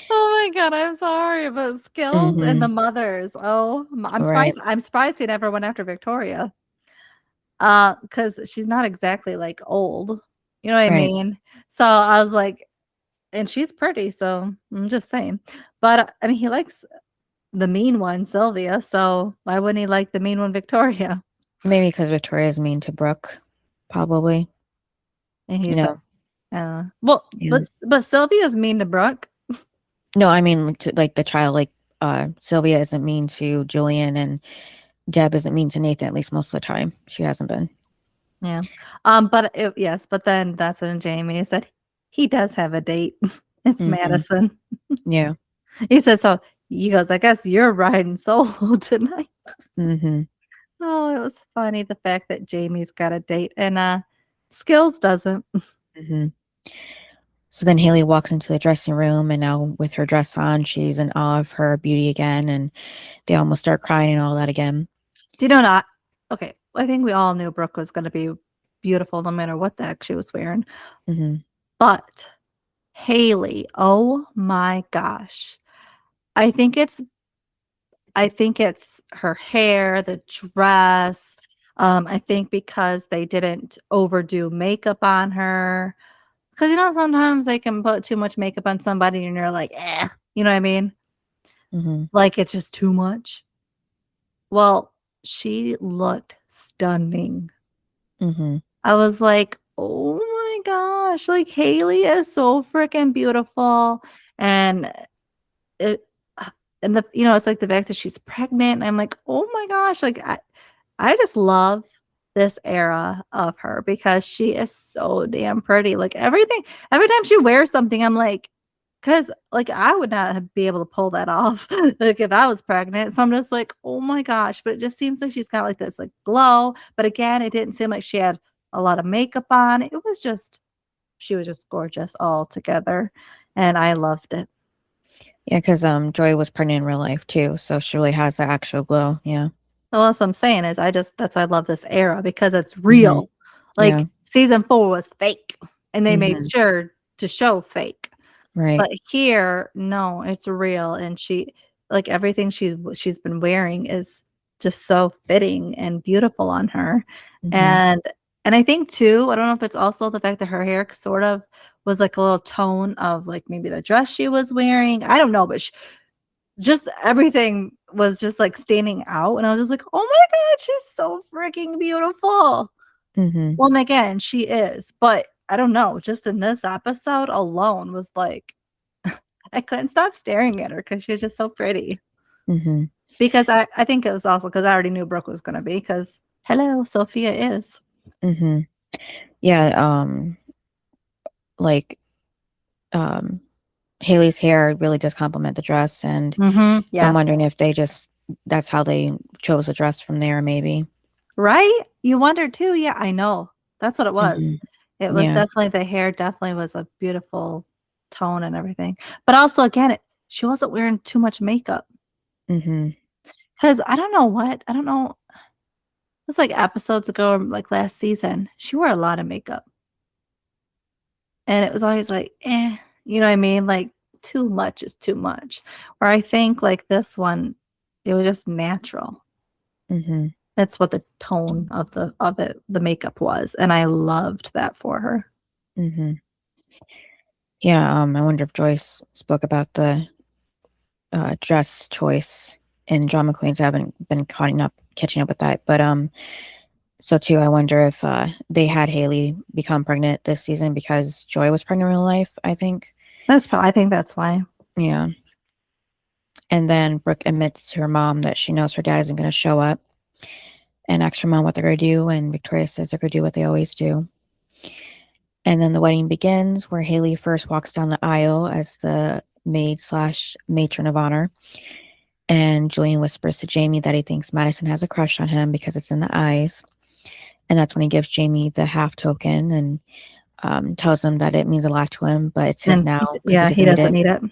Oh my God, I'm sorry, but Skills and the mothers. Oh, I'm surprised he never went after Victoria. Because she's not exactly like old. You know what I mean? So I was like, and she's pretty, so I'm just saying. But I mean, he likes the mean one, Sylvia. So why wouldn't he like the mean one, Victoria? Maybe because Victoria is mean to Brooke, probably. And he's but Sylvia's mean to Brooke. No, I mean to like the child. Like Sylvia isn't mean to Julian, and Deb isn't mean to Nathan. At least most of the time, she hasn't been. Yeah. But then that's when Jamie said he does have a date. It's Madison. Yeah. He says, so he goes, I guess you're riding solo tonight. Mm-hmm. Oh, it was funny the fact that Jamie's got a date and Skills doesn't. Mm-hmm. So then Haley walks into the dressing room, and now with her dress on, she's in awe of her beauty again, and they almost start crying and all that again. Do you know not? Okay, I think we all knew Brooke was going to be beautiful no matter what the heck she was wearing. Mm-hmm. But Haley, oh my gosh. I think it's her hair, the dress. I think because they didn't overdo makeup on her. Because sometimes they can put too much makeup on somebody and you're like, eh. You know what I mean? Mm-hmm. Like it's just too much. Well, she looked stunning. Mm-hmm. I was like, oh my gosh, like Haley is so freaking beautiful. And it and it's like the fact that she's pregnant. I'm like, oh my gosh, like I just love this era of her because she is so damn pretty. Like every time she wears something, I'm like, because like I would not be able to pull that off like if I was pregnant. So I'm just like, oh my gosh. But it just seems like she's got like this like glow. But again, it didn't seem like she had a lot of makeup on. She was just gorgeous all together. And I loved it. Yeah, because Joy was pregnant in real life too, so she really has that actual glow. Yeah. So what I'm saying is that's why I love this era because it's Mm-hmm. real. Yeah. Like season 4 was fake and they made Mm-hmm. sure to show fake. Right. But here, no, it's real and she like everything she's been wearing is just so fitting and beautiful on her. Mm-hmm. And I think too, I don't know if it's also the fact that her hair sort of was like a little tone of like maybe the dress she was wearing. I don't know, but just everything was just like standing out and I was just like, "Oh my god, she's so freaking beautiful." Mm-hmm. Well, and again, she is, but I don't know, just in this episode alone was like I couldn't stop staring at her because she's just so pretty. Mm-hmm. Because I think it was also because I already knew Brooke was gonna be because hello, Sophia is. Mm-hmm. Yeah. Like, um, Haley's hair really does complement the dress, and so I'm Yes. wondering if that's how they chose the dress from there, maybe. Right? You wonder too. Yeah, I know. That's what it was. Mm-hmm. It was Yeah. definitely the hair definitely was a beautiful tone and everything. But also again, she wasn't wearing too much makeup. Mm-hmm. Because I don't know what. I don't know. It was like episodes ago or like last season. She wore a lot of makeup. And it was always like, eh, you know what I mean? Like too much is too much. Where I think like this one, it was just natural. Mm-hmm. That's what the tone of the makeup was. And I loved that for her. Mm-hmm. Yeah. I wonder if Joyce spoke about the dress choice in Drama Queens. I haven't been catching up with that, but so too, I wonder if they had Haley become pregnant this season because Joy was pregnant in real life. I think. I think that's why. Yeah. And then Brooke admits to her mom that she knows her dad isn't going to show up, and asks her mom what they're going to do. And Victoria says they're going to do what they always do. And then the wedding begins, where Haley first walks down the aisle as the maid/matron of honor. And Julian whispers to Jamie that he thinks Madison has a crush on him because it's in the eyes. And that's when he gives Jamie the half token and tells him that it means a lot to him, but it's his And now yeah, because he doesn't need need it. it.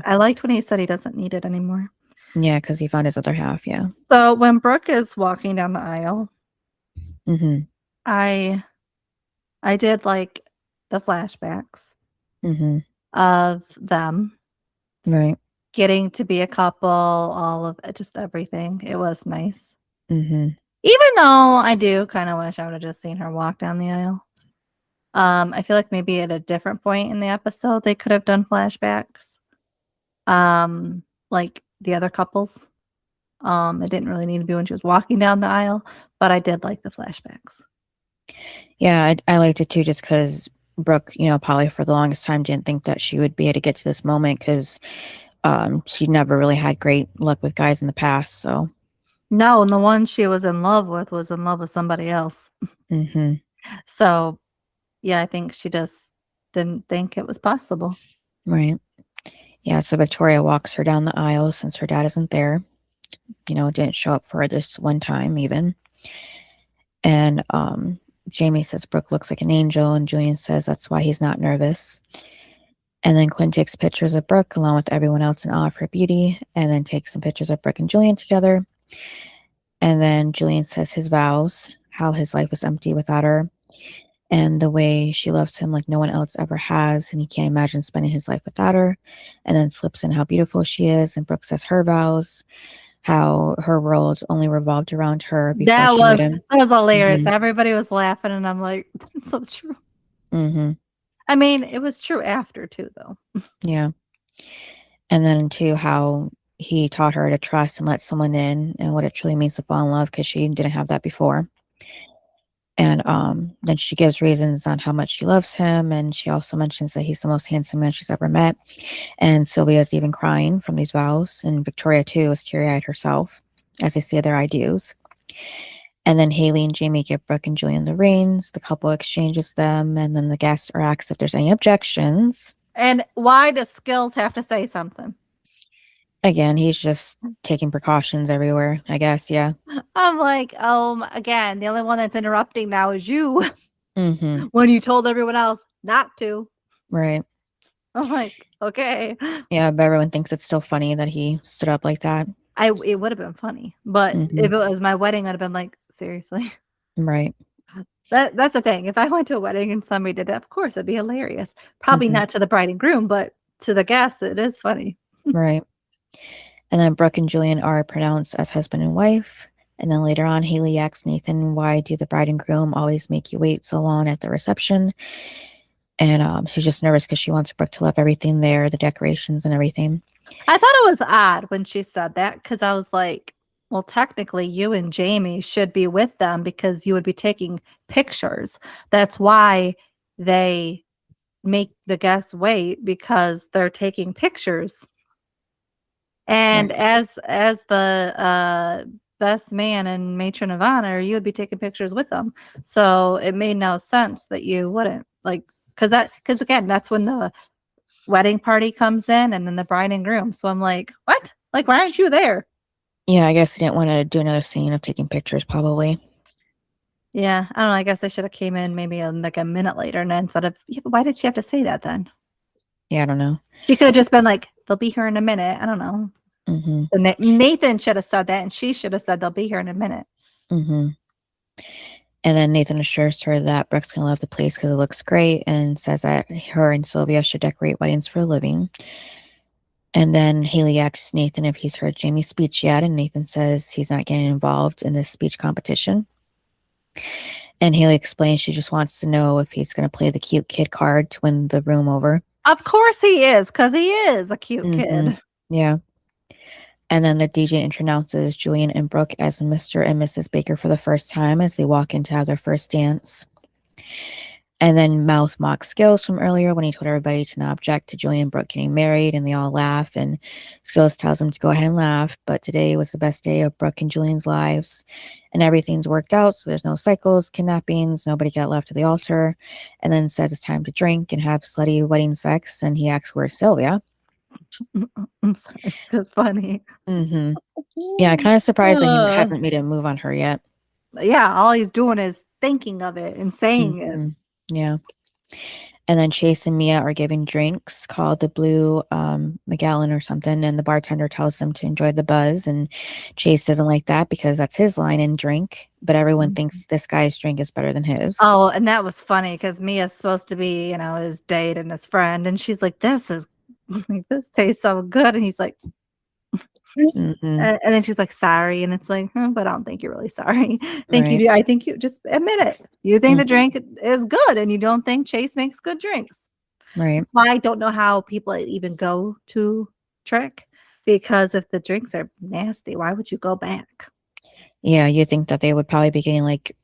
I liked when he said he doesn't need it anymore. Yeah, because he found his other half. Yeah. So when Brooke is walking down the aisle, Mm-hmm. I did like the flashbacks Mm-hmm. of them Right. getting to be a couple, all of it, just everything. It was nice. Mm-hmm. Even though I do kind of wish I would have just seen her walk down the aisle. I feel like maybe at a different point in the episode they could have done flashbacks. Like the other couples. It didn't really need to be when she was walking down the aisle, but I did like the flashbacks. Yeah, I liked it too, just because Brooke, probably for the longest time didn't think that she would be able to get to this moment because she never really had great luck with guys in the past. So. No, and the one she was in love with somebody else. Mm-hmm. So, yeah, I think she just didn't think it was possible. Right. Yeah, so Victoria walks her down the aisle since her dad isn't there. Didn't show up for her this one time even. And Jamie says Brooke looks like an angel, and Julian says that's why he's not nervous. And then Quinn takes pictures of Brooke along with everyone else in awe of her beauty, and then takes some pictures of Brooke and Julian together. And then Julian says his vows, how his life was empty without her, and the way she loves him like no one else ever has, and he can't imagine spending his life without her. And then slips in how beautiful she is, and Brooke says her vows, how her world only revolved around her before That she met was him. hilarious. Mhm. Everybody was laughing, and I'm like, that's so true. Mhm. I mean, it was true after too, though. Yeah. And then too, how he taught her to trust and let someone in, and what it truly means to fall in love, because she didn't have that before. And then she gives reasons on how much she loves him, and she also mentions that he's the most handsome man she's ever met. And Sylvia's even crying from these vows, and Victoria too is teary-eyed herself as they say their ideals. And then Haley and Jamie give Brooke and Julian the rings. The couple exchanges them, and then the guests are asked if there's any objections. And why does Skills have to say something? Again, he's just taking precautions everywhere, I guess. Yeah. I'm like, again, the only one that's interrupting now is you. Mm-hmm. When you told everyone else not to. Right. I'm like, okay. Yeah, but everyone thinks it's still funny that he stood up like that. It would have been funny, but Mhm. if it was my wedding, I'd have been like, seriously. Right. That's the thing. If I went to a wedding and somebody did that, of course it'd be hilarious. Probably Mhm. not to the bride and groom, but to the guests, it is funny. Right. And then Brooke and Julian are pronounced as husband and wife. And then later on, Haley asks Nathan, why do the bride and groom always make you wait so long at the reception? And she's just nervous because she wants Brooke to love everything there, the decorations and everything. I thought it was odd when she said that because I was like, well, technically, you and Jamie should be with them because you would be taking pictures. That's why they make the guests wait because they're taking pictures. And Right. as the best man and matron of honor, you would be taking pictures with them. So it made no sense that you wouldn't because again, that's when the wedding party comes in and then the bride and groom. So I'm like, what? Like, why aren't you there? Yeah, I guess he didn't want to do another scene of taking pictures, probably. Yeah, I don't know. I guess I should have came in maybe like a minute later and then instead of, yeah, but why did she have to say that then? Yeah, I don't know. She could have just been like, they'll be here in a minute. I don't know. Mm-hmm. Nathan should have said that and she should have said they'll be here in a minute. Mm-hmm. And then Nathan assures her that Brooke's going to love the place because it looks great, and says that her and Sylvia should decorate weddings for a living. And then Haley asks Nathan if he's heard Jamie's speech yet, and Nathan says he's not getting involved in this speech competition. And Haley explains she just wants to know if he's going to play the cute kid card to win the room over. Of course he is, because he is a cute Mm-hmm. kid. Yeah. And then the DJ introduces Julian and Brooke as Mr. and Mrs. Baker for the first time as they walk in to have their first dance. And then Mouth mocks Skills from earlier when he told everybody to not object to Julian and Brooke getting married, and they all laugh. And Skills tells them to go ahead and laugh. But today was the best day of Brooke and Julian's lives, and everything's worked out. So there's no cycles, kidnappings, nobody got left at the altar. And then says it's time to drink and have slutty wedding sex. And he asks where's Sylvia. I'm sorry, it's just funny. Mm-hmm. Yeah, kind of surprised that he hasn't made a move on her yet. Yeah, all he's doing is thinking of it and saying it. Mm-hmm. Yeah. And then Chase and Mia are giving drinks called the Blue Magellan or something, and the bartender tells them to enjoy the buzz, and Chase doesn't like that because that's his line in drink, but everyone thinks this guy's drink is better than his. Oh, and that was funny because Mia's supposed to be, his date and his friend, and she's like, this tastes so good, and he's like, Mm-hmm. and then she's like, sorry, and it's like, but I don't think you're really sorry. Right. You do. I think you just admit it. You think the drink is good, and you don't think Chase makes good drinks. Right. I don't know how people even go to Trick, because if the drinks are nasty, why would you go back? Yeah, you think that they would probably be getting like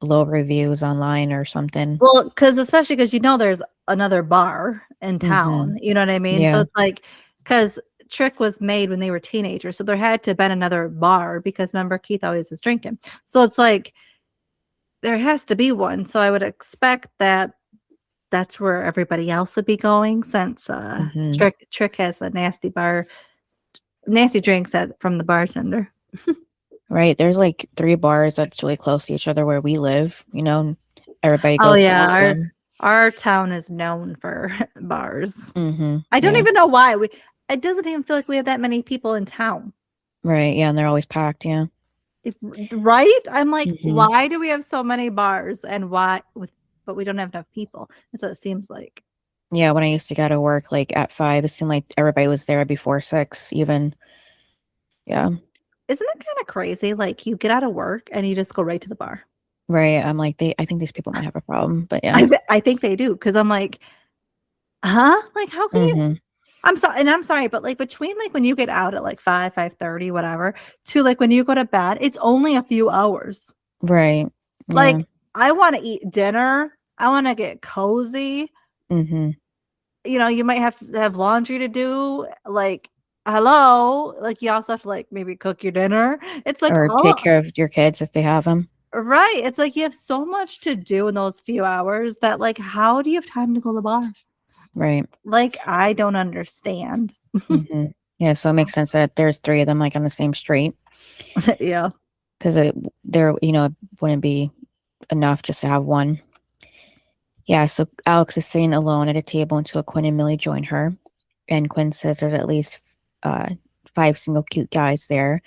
low reviews online or something. Well, especially because there's another bar in town. You know what I mean? Yeah. So it's like, because Trick was made when they were teenagers, so there had to have been another bar because remember Keith always was drinking. So it's like there has to be one. So I would expect that that's where everybody else would be going since Trick has a nasty drinks from the bartender. Right. There's like 3 bars that's really close to each other where we live, everybody Oh goes to yeah, all of them. our town is known for bars. Mm-hmm. I don't even know why. It doesn't even feel like we have that many people in town. Right. Yeah. And they're always packed. Yeah. Right? I'm like, why do we have so many bars and but we don't have enough people? That's what it seems like. Yeah. When I used to go to work like at 5, it seemed like everybody was there before 6 even. Yeah. Isn't it kind of crazy? Like you get out of work and you just go right to the bar. Right. I'm like, I think these people might have a problem, but yeah. I think they do. Cause I'm like, huh? Like how can you? I'm sorry, but like between like when you get out at like 5:30, whatever, to like when you go to bed, it's only a few hours. Right. Yeah. Like I want to eat dinner. I want to get cozy. You might have to have laundry to do. Like, hello. Like you also have to like maybe cook your dinner. It's like or take care of your kids if they have them. Right. It's like you have so much to do in those few hours that like how do you have time to go to the bar? Right. Like, I don't understand. Yeah, so it makes sense that there's 3 of them like on the same street. Yeah. Because it wouldn't be enough just to have one. Yeah, so Alex is sitting alone at a table until Quinn and Millie join her. And Quinn says there's at least 5 single cute guys there.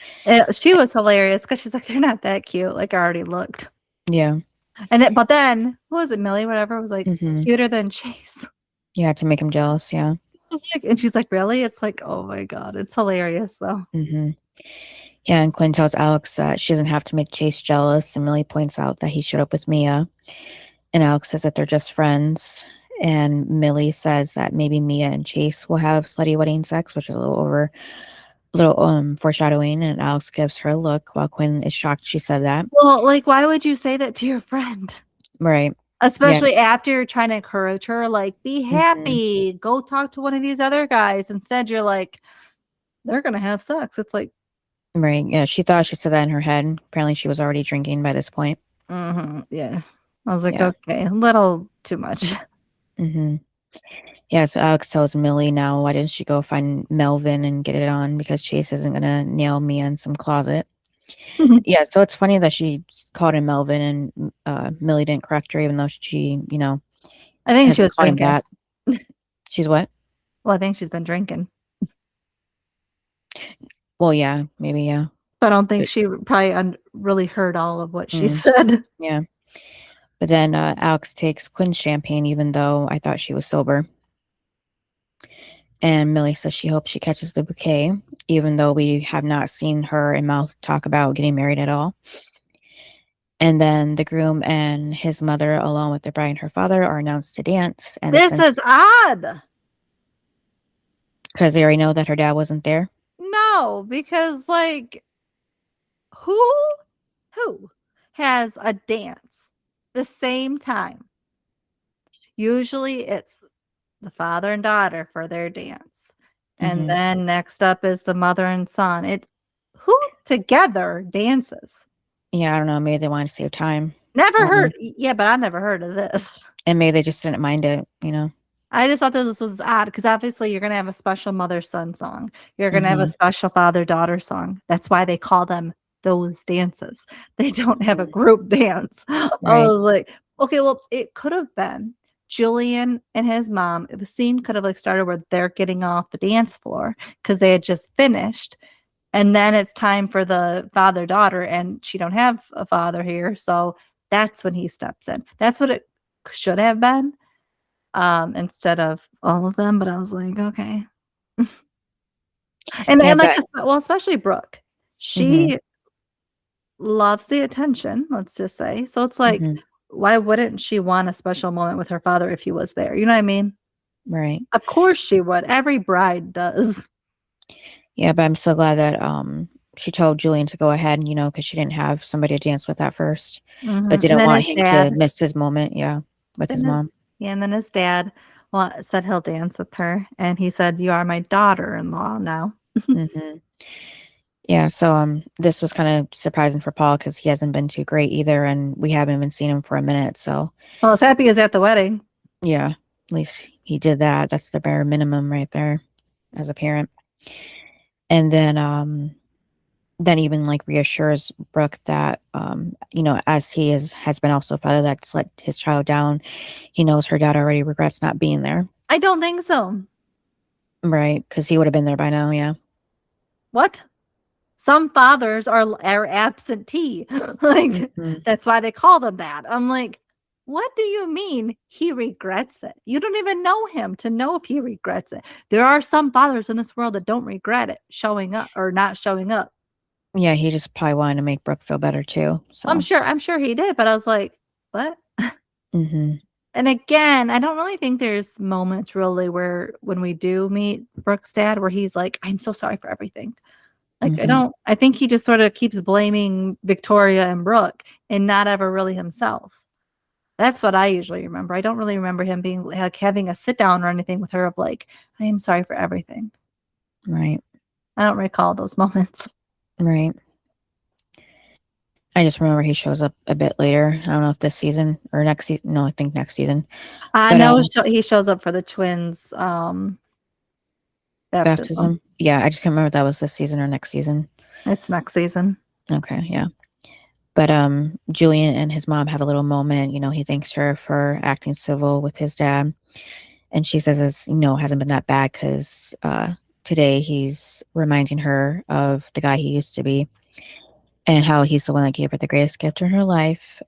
She was hilarious because she's like, they're not that cute. Like, I already looked. Yeah. But then, who was it? Millie, whatever, was like cuter than Chase. Yeah, to make him jealous. Yeah. And she's like, really? It's like, oh my God. It's hilarious, though. Yeah, and Quinn tells Alex that she doesn't have to make Chase jealous. And Millie points out that he showed up with Mia. And Alex says that they're just friends. And Millie says that maybe Mia and Chase will have slutty wedding sex, which is a little foreshadowing. And Alex gives her a look while Quinn is shocked she said that. Well, like, why would you say that to your friend? Right. Especially after you're trying to encourage her, like, be happy, go talk to one of these other guys. Instead, you're like, they're going to have sex. It's like. Right. Yeah. She thought she said that in her head. Apparently she was already drinking by this point. Yeah. I was like, okay, a little too much. Yeah. So Alex tells Millie now, why didn't she go find Melvin and get it on? Because Chase isn't going to nail me in some closet. Yeah, so it's funny that she called him Melvin and Millie didn't correct her, even though she, I think she was drinking. That. She's what? Well, I think she's been drinking. Well, yeah, maybe, yeah. So I don't think she probably really heard all of what she said. Yeah. But then Alex takes Quinn's champagne, even though I thought she was sober. And Millie says she hopes she catches the bouquet, even though we have not seen her and Mal talk about getting married at all. And then the groom and his mother, along with the bride and her father, are announced to dance. And this is odd. Because they already know that her dad wasn't there? No, because, like, who has a dance the same time? Usually it's the father and daughter for their dance. And then next up is the mother and son. Who together dances? Yeah, I don't know. Maybe they wanted to save time. Never heard. Yeah, but I never heard of this. And maybe they just didn't mind it, I just thought this was odd because obviously you're going to have a special mother-son song. You're going to have a special father-daughter song. That's why they call them those dances. They don't have a group dance. Right. I was like, okay, well, it could have been Julian and his mom. The scene could have like started where they're getting off the dance floor because they had just finished. And then it's time for the father-daughter and she don't have a father here. So that's when he steps in. That's what it should have been. Instead of all of them, but I was like, okay. and like, well, especially Brooke, she loves the attention, let's just say. So it's like, why wouldn't she want a special moment with her father if he was there? You know what I mean? Right. Of course she would. Every bride does. Yeah, but I'm so glad that she told Julian to go ahead, because she didn't have somebody to dance with at first, but didn't want him to miss his moment. Yeah, with his mom. Yeah, and then his dad said he'll dance with her, and he said, "You are my daughter-in-law now." Yeah, so this was kind of surprising for Paul because he hasn't been too great either, and we haven't even seen him for a minute. So, well, as happy as at the wedding. Yeah, at least he did that. That's the bare minimum right there as a parent. And then even like reassures Brooke that as he has been also a father that's let his child down, he knows her dad already regrets not being there. I don't think so. Right, because he would have been there by now. Yeah. What? Some fathers are absentee. Like, that's why they call them that. I'm like, what do you mean he regrets it? You don't even know him to know if he regrets it. There are some fathers in this world that don't regret it showing up or not showing up. Yeah, he just probably wanted to make Brooke feel better too. So I'm sure he did, but I was like, what? mm-hmm. And again, I don't really think there's moments really where when we do meet Brooke's dad where he's like, I'm so sorry for everything. Like, I think he just sort of keeps blaming Victoria and Brooke and not ever really himself. That's what I usually remember. I don't really remember him being like having a sit down or anything with her of like, I am sorry for everything. Right. I don't recall those moments. Right. I just remember he shows up a bit later. I don't know if this season or next season. No, I think next season. I know he shows up for the twins' baptism. Yeah, I just can't remember if that was this season or next season. It's next season. Okay, yeah. But Julian and his mom have a little moment. He thanks her for acting civil with his dad. And she says, hasn't been that bad because today he's reminding her of the guy he used to be and how he's the one that gave her the greatest gift in her life,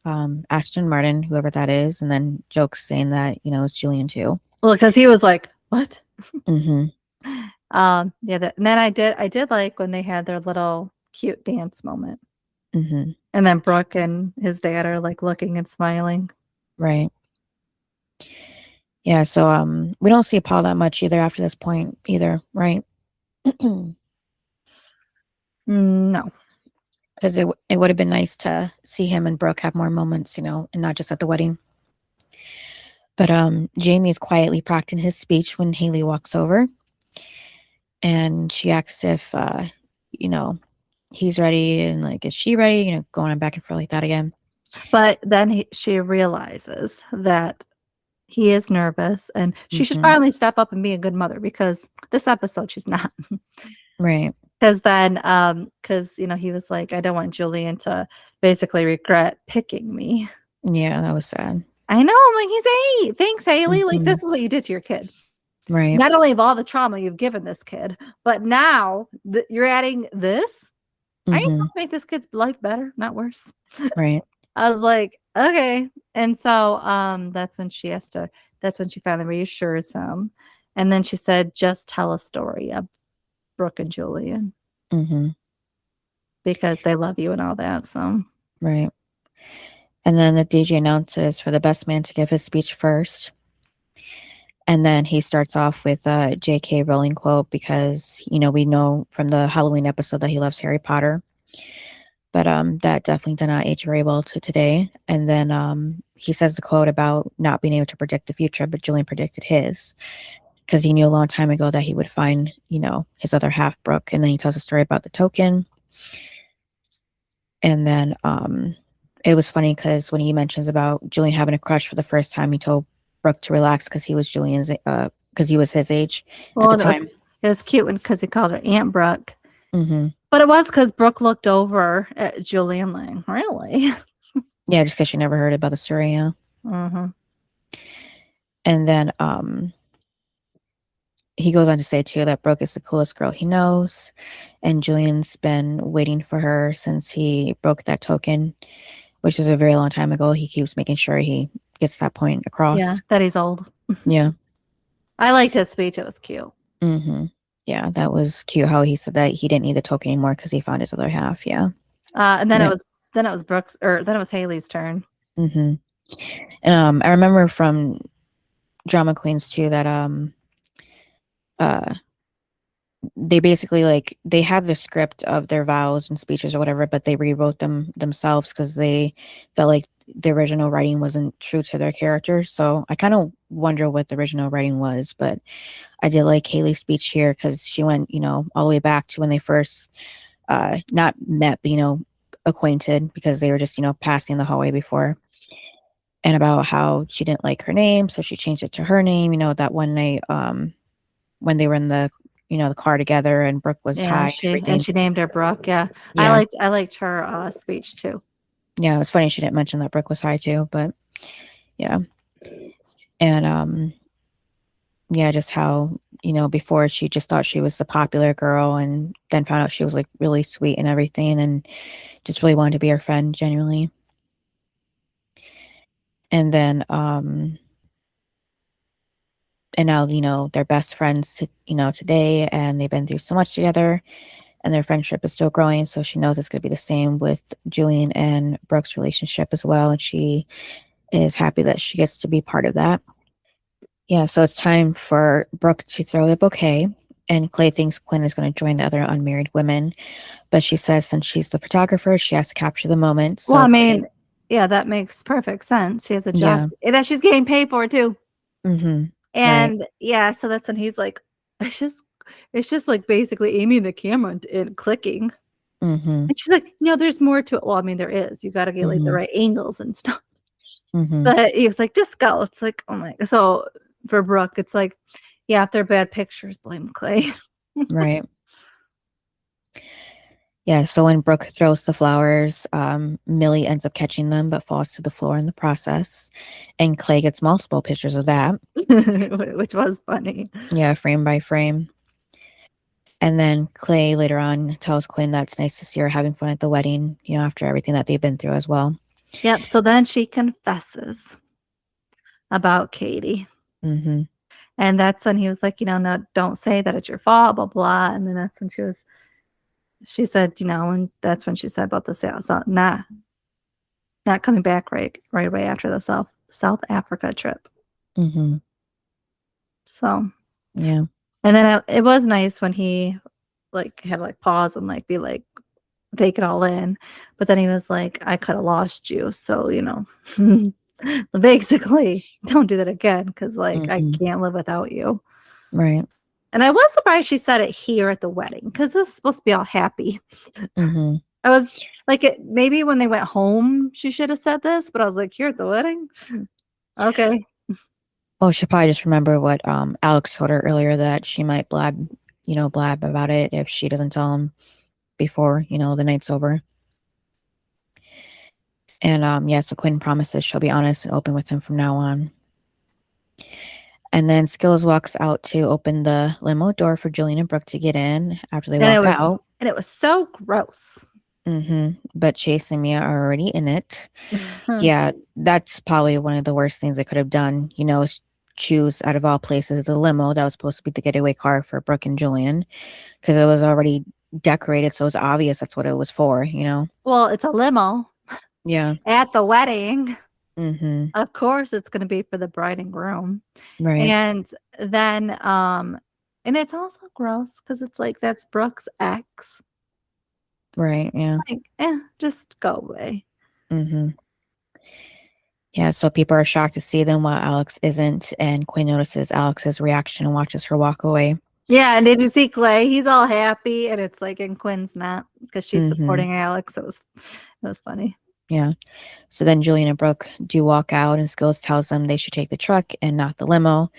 Ashton Martin, whoever that is. And then jokes saying that, it's Julian too. Well, because he was like, what? Mm-hmm. And then I did like when they had their little cute dance moment. Mm-hmm. And then Brooke and his dad are like looking and smiling. Right. Yeah, so we don't see Paul that much either after this point either, right? No. Because it would have been nice to see him and Brooke have more moments, and not just at the wedding. But Jamie is quietly practicing his speech when Haley walks over. And she asks if, he's ready and like, is she ready? Going on back and forth like that again. But then she realizes that he is nervous and she should finally step up and be a good mother because this episode she's not. Right. Because then, he was like, I don't want Julian to basically regret picking me. Yeah, that was sad. I know. I'm like, he's 8. Thanks, Haley. Like, this is what you did to your kid. Right. Not only of all the trauma you've given this kid, but now you're adding this. Are you supposed to make this kid's life better, not worse? Right. I was like, okay. And so that's when she finally reassures him. And then she said, just tell a story of Brooke and Julian. Because they love you and all that. So right. And then the DJ announces for the best man to give his speech first. And then he starts off with a J.K. Rowling quote because, we know from the Halloween episode that he loves Harry Potter. But that definitely did not age very well to today. And then he says the quote about not being able to predict the future, but Julian predicted his because he knew a long time ago that he would find, his other half, Brooke. And then he tells a story about the token. And then it was funny because when he mentions about Julian having a crush for the first time, he told Brooke to relax because he was because he was his age at the time. It was cute because he called her Aunt Brooke. But it was because Brooke looked over at Julian like, really? Yeah, just because she never heard about the story, yeah. And then he goes on to say, too, that Brooke is the coolest girl he knows. And Julian's been waiting for her since he broke that token, which was a very long time ago. He keeps making sure he gets that point across. Yeah, that he's old. Yeah. I liked his speech. It was cute. Yeah, that was cute how he said that he didn't need the token anymore because he found his other half. Yeah. And then it was Brooke's, or then it was Haley's turn. And I remember from Drama Queens too that they basically they had the script of their vows and speeches or whatever, but they rewrote them themselves because they felt like the original writing wasn't true to their characters. So I kind of wonder what the original writing was, but I did like Haley's speech here because she went, all the way back to when they first not met, but acquainted because they were just, passing the hallway before. and about how she didn't like her name, so she changed it to her name. That one night, when they were in the the car together and Brooke was Yeah, high and everything. she named her Brooke. Yeah. Yeah, I liked her speech too. yeah, it was funny she didn't mention that Brooke was high too, but yeah, and yeah, just how before she just thought she was the popular girl, and then found out she was like really sweet and everything, and just really wanted to be her friend genuinely. And then and now they're best friends today, and they've been through so much together, and their friendship is still growing, so she knows it's going to be the same with Julian and Brooke's relationship as well, and she is happy that she gets to be part of that. Yeah, so it's time for Brooke to throw the bouquet, and Clay thinks Quinn is going to join the other unmarried women, but she says since she's the photographer, she has to capture the moment. Well, So I Clay, mean, yeah, that makes perfect sense. She has a job yeah, that she's getting paid for too. mm-hmm, right, And yeah, so that's when he's like, it's just like basically aiming the camera and clicking. mm-hmm, And she's like, no, there's more to it. Well, I mean, there is. You got to get like the mm-hmm, right angles and stuff. mm-hmm, But he was like, just go. It's like, oh my. So for Brooke, it's like, yeah, if they're bad pictures, blame Clay. right. Yeah, so when Brooke throws the flowers, Millie ends up catching them but falls to the floor in the process. And Clay gets multiple pictures of that. Which was funny. Yeah, frame by frame. And then Clay later on tells Quinn that it's nice to see her having fun at the wedding, after everything that they've been through as well. Yep. So then she confesses about Katie. Mm-hmm. And that's when he was like, no, don't say that it's your fault, blah, blah. And then that's when she said, and that's when she said about the not coming back right away after the South Africa trip. Mm-hmm. So, Yeah. and then it was nice when he had to pause and be like, take it all in. But then he was like, I could have lost you. So, basically don't do that again. Cause I Mm-hmm. can't live without you. Right. And I was surprised she said it here at the wedding. Cause this is supposed to be all happy. Mm-hmm. I was like, maybe when they went home, she should have said this, but I was like, here at the wedding. Okay. Well, she'll probably just remember what Alex told her earlier, that she might blab about it if she doesn't tell him before, the night's over. And yeah, so Quinn promises she'll be honest and open with him from now on. And then Skills walks out to open the limo door for Julian and Brooke to get in after they walk out. And it was so gross. Mm-hmm. But Chase and Mia are already in it. Yeah, that's probably one of the worst things they could have done, is choose out of all places the limo that was supposed to be the getaway car for Brooke and Julian, because it was already decorated, so it was obvious that's what it was for, Well, it's a limo. Yeah. At the wedding. Mm-hmm. Of course, it's going to be for the bride and groom. Right. And then, and it's also gross because it's like, that's Brooke's ex. Right. Yeah. Just go away. Mm-hmm. Yeah, so people are shocked to see them while Alex isn't, and Quinn notices Alex's reaction and watches her walk away. Yeah, and did you see Clay? He's all happy, and it's like, and Quinn's not because she's Mm-hmm. supporting Alex. It was funny. Yeah. So then Julian and Brooke do walk out, and Skills tells them they should take the truck and not the limo.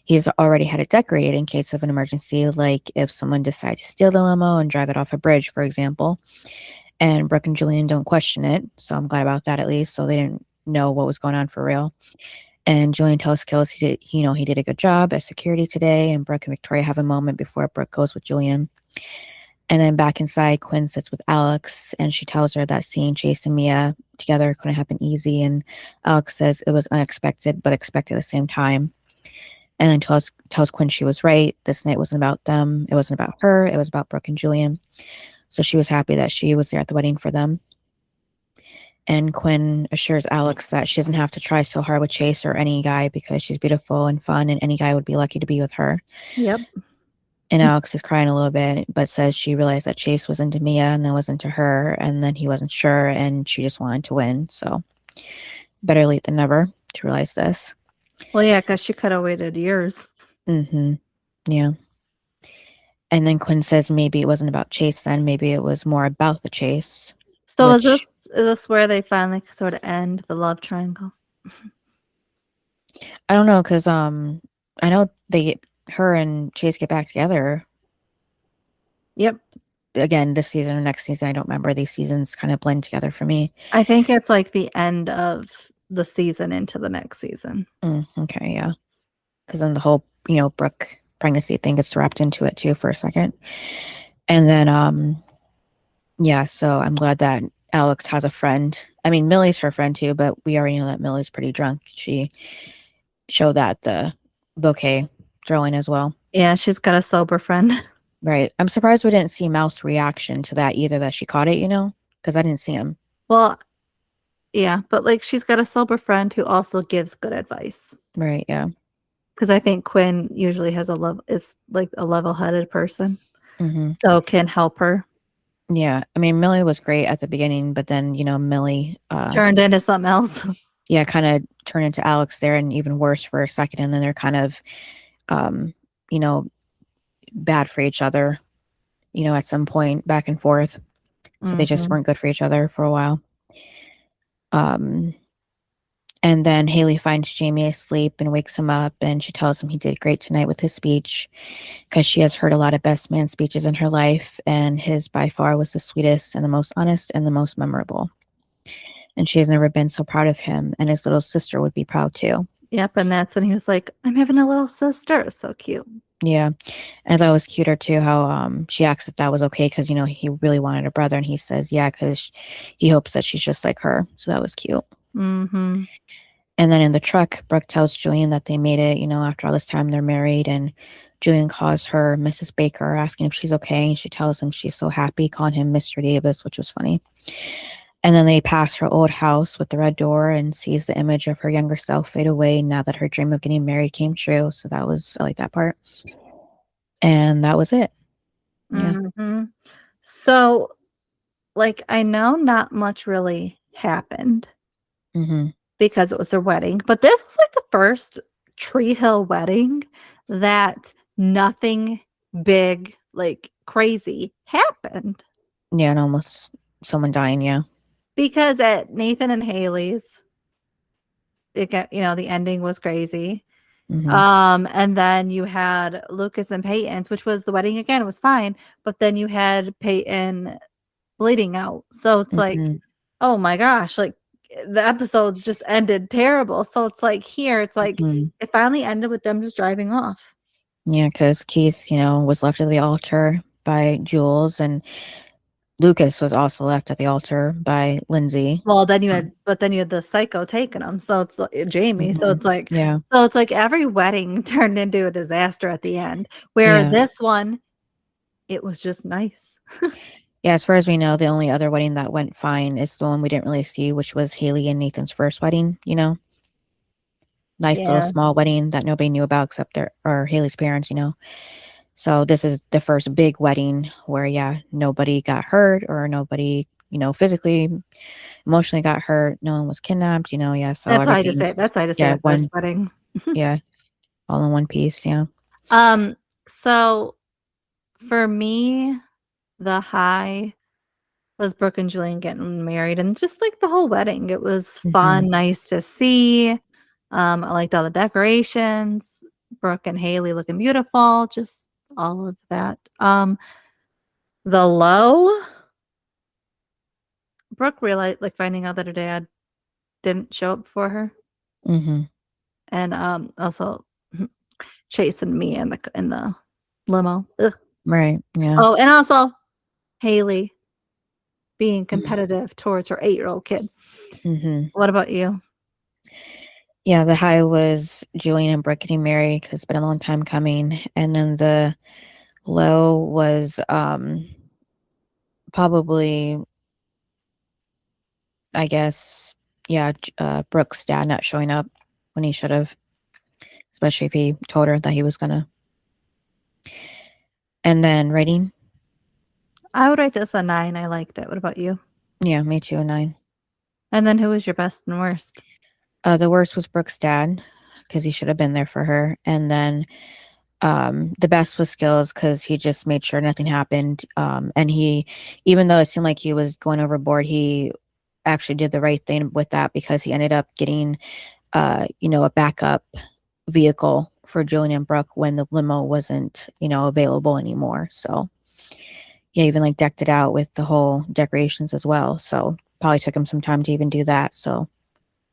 He's already had it decorated in case of an emergency, like if someone decides to steal the limo and drive it off a bridge, for example. And Brooke and Julian don't question it, so I'm glad about that at least. So they didn't know what was going on for real. And Julian tells Skills he did a good job at security today, and Brooke and Victoria have a moment before Brooke goes with Julian. And then back inside, Quinn sits with Alex, and she tells her that seeing Chase and Mia together couldn't happen easy. And Alex says it was unexpected, but expected at the same time. And then tells Quinn she was right. This night wasn't about them. It wasn't about her. It was about Brooke and Julian. So she was happy that she was there at the wedding for them. And Quinn assures Alex that she doesn't have to try so hard with Chase or any guy because she's beautiful and fun, and any guy would be lucky to be with her. Yep. And Alex is crying a little bit, but says she realized that Chase was into Mia and then was into her, and then he wasn't sure, and she just wanted to win. So better late than never to realize this. Well, yeah, because she could have waited years. Mm-hmm. Yeah. And then Quinn says maybe it wasn't about Chase then. Maybe it was more about the chase. So is this where they finally sort of end the love triangle? I don't know, because I know her and Chase get back together Yep. again this season or next season. I don't remember. These seasons kind of blend together for me. I think it's like the end of the season into the next season. Okay, yeah. Because then the whole, Brooke pregnancy thing gets wrapped into it too for a second. And then, yeah, so I'm glad that Alex has a friend. I mean, Millie's her friend too, but we already know that Millie's pretty drunk. She showed that the bouquet throwing as well. Yeah, she's got a sober friend. Right. I'm surprised we didn't see Mouse's reaction to that either, that she caught it, because I didn't see him. Well, yeah, but like she's got a sober friend who also gives good advice. Right, yeah. Because I think Quinn usually is like a level-headed person, so can help her. Yeah. I mean, Millie was great at the beginning, but then, Millie Turned into something else. yeah, kind of turned into Alex there and even worse for a second. And then they're kind of, you know, bad for each other, at some point back and forth. So they just weren't good for each other for a while. And then Haley finds Jamie asleep and wakes him up, and she tells him he did great tonight with his speech because she has heard a lot of best man speeches in her life, and his by far was the sweetest and the most honest and the most memorable. And she has never been so proud of him, and his little sister would be proud too. Yep, and that's when he was like, "I'm having a little sister." So cute. Yeah. And I thought it was cuter too how she asked if that was okay because, he really wanted a brother, and he says, yeah, because he hopes that she's just like her. So that was cute. Mm-hmm. And then in the truck, Brooke tells Julian that they made it, after all this time they're married, and Julian calls her Mrs. Baker, asking if she's okay, and she tells him she's so happy, calling him Mr. Davis, which was funny. And then they pass her old house with the red door and sees the image of her younger self fade away now that her dream of getting married came true. So I like that part. And that was it. Yeah. Mm-hmm. So, like, I know not much really happened because it was their wedding, but this was like the first Tree Hill wedding that nothing big, like crazy, happened. Yeah, and almost someone dying, yeah. Because at Nathan and Haley's, the ending was crazy. And then you had Lucas and Peyton's, which was the wedding again. It was fine, but then you had Peyton bleeding out. So it's like, oh my gosh, like the episodes just ended terrible. So it's like here, it's like it finally ended with them just driving off. Yeah, because Keith, was left at the altar by Jules, and Lucas was also left at the altar by Lindsay. Well, then you had the psycho taking him. So it's like Jamie. So it's like, yeah. So it's like every wedding turned into a disaster at the end. Where this one, it was just nice. Yeah, as far as we know, the only other wedding that went fine is the one we didn't really see, which was Haley and Nathan's first wedding. Nice little small wedding that nobody knew about except Haley's parents. So this is the first big wedding where, nobody got hurt or nobody, physically, emotionally got hurt. No one was kidnapped, yeah. So that's why I just say the first wedding. Yeah, all in one piece, yeah. So for me, the high was Brooke and Julian getting married, and just like the whole wedding, it was fun, nice to see. I liked all the decorations, Brooke and Haley looking beautiful, just all of that. The low, Brooke realized, like, finding out that her dad didn't show up for her, and also chasing me in the limo. Ugh. Right. Yeah. Oh, and also Haley being competitive towards her 8-year-old kid. What about you? Yeah, the high was Julian and Brooke getting married because it's been a long time coming. And then the low was probably, I guess, Brooke's dad not showing up when he should have, especially if he told her that he was gonna. And then rating? I would rate this a 9. I liked it. What about you? Yeah, me too, a 9. And then who was your best and worst? The worst was Brooke's dad because he should have been there for her. And then the best was Skills because he just made sure nothing happened. And he, even though it seemed like he was going overboard, he actually did the right thing with that because he ended up getting a backup vehicle for Julian and Brooke when the limo wasn't, available anymore. So yeah, even like decked it out with the whole decorations as well. So probably took him some time to even do that. So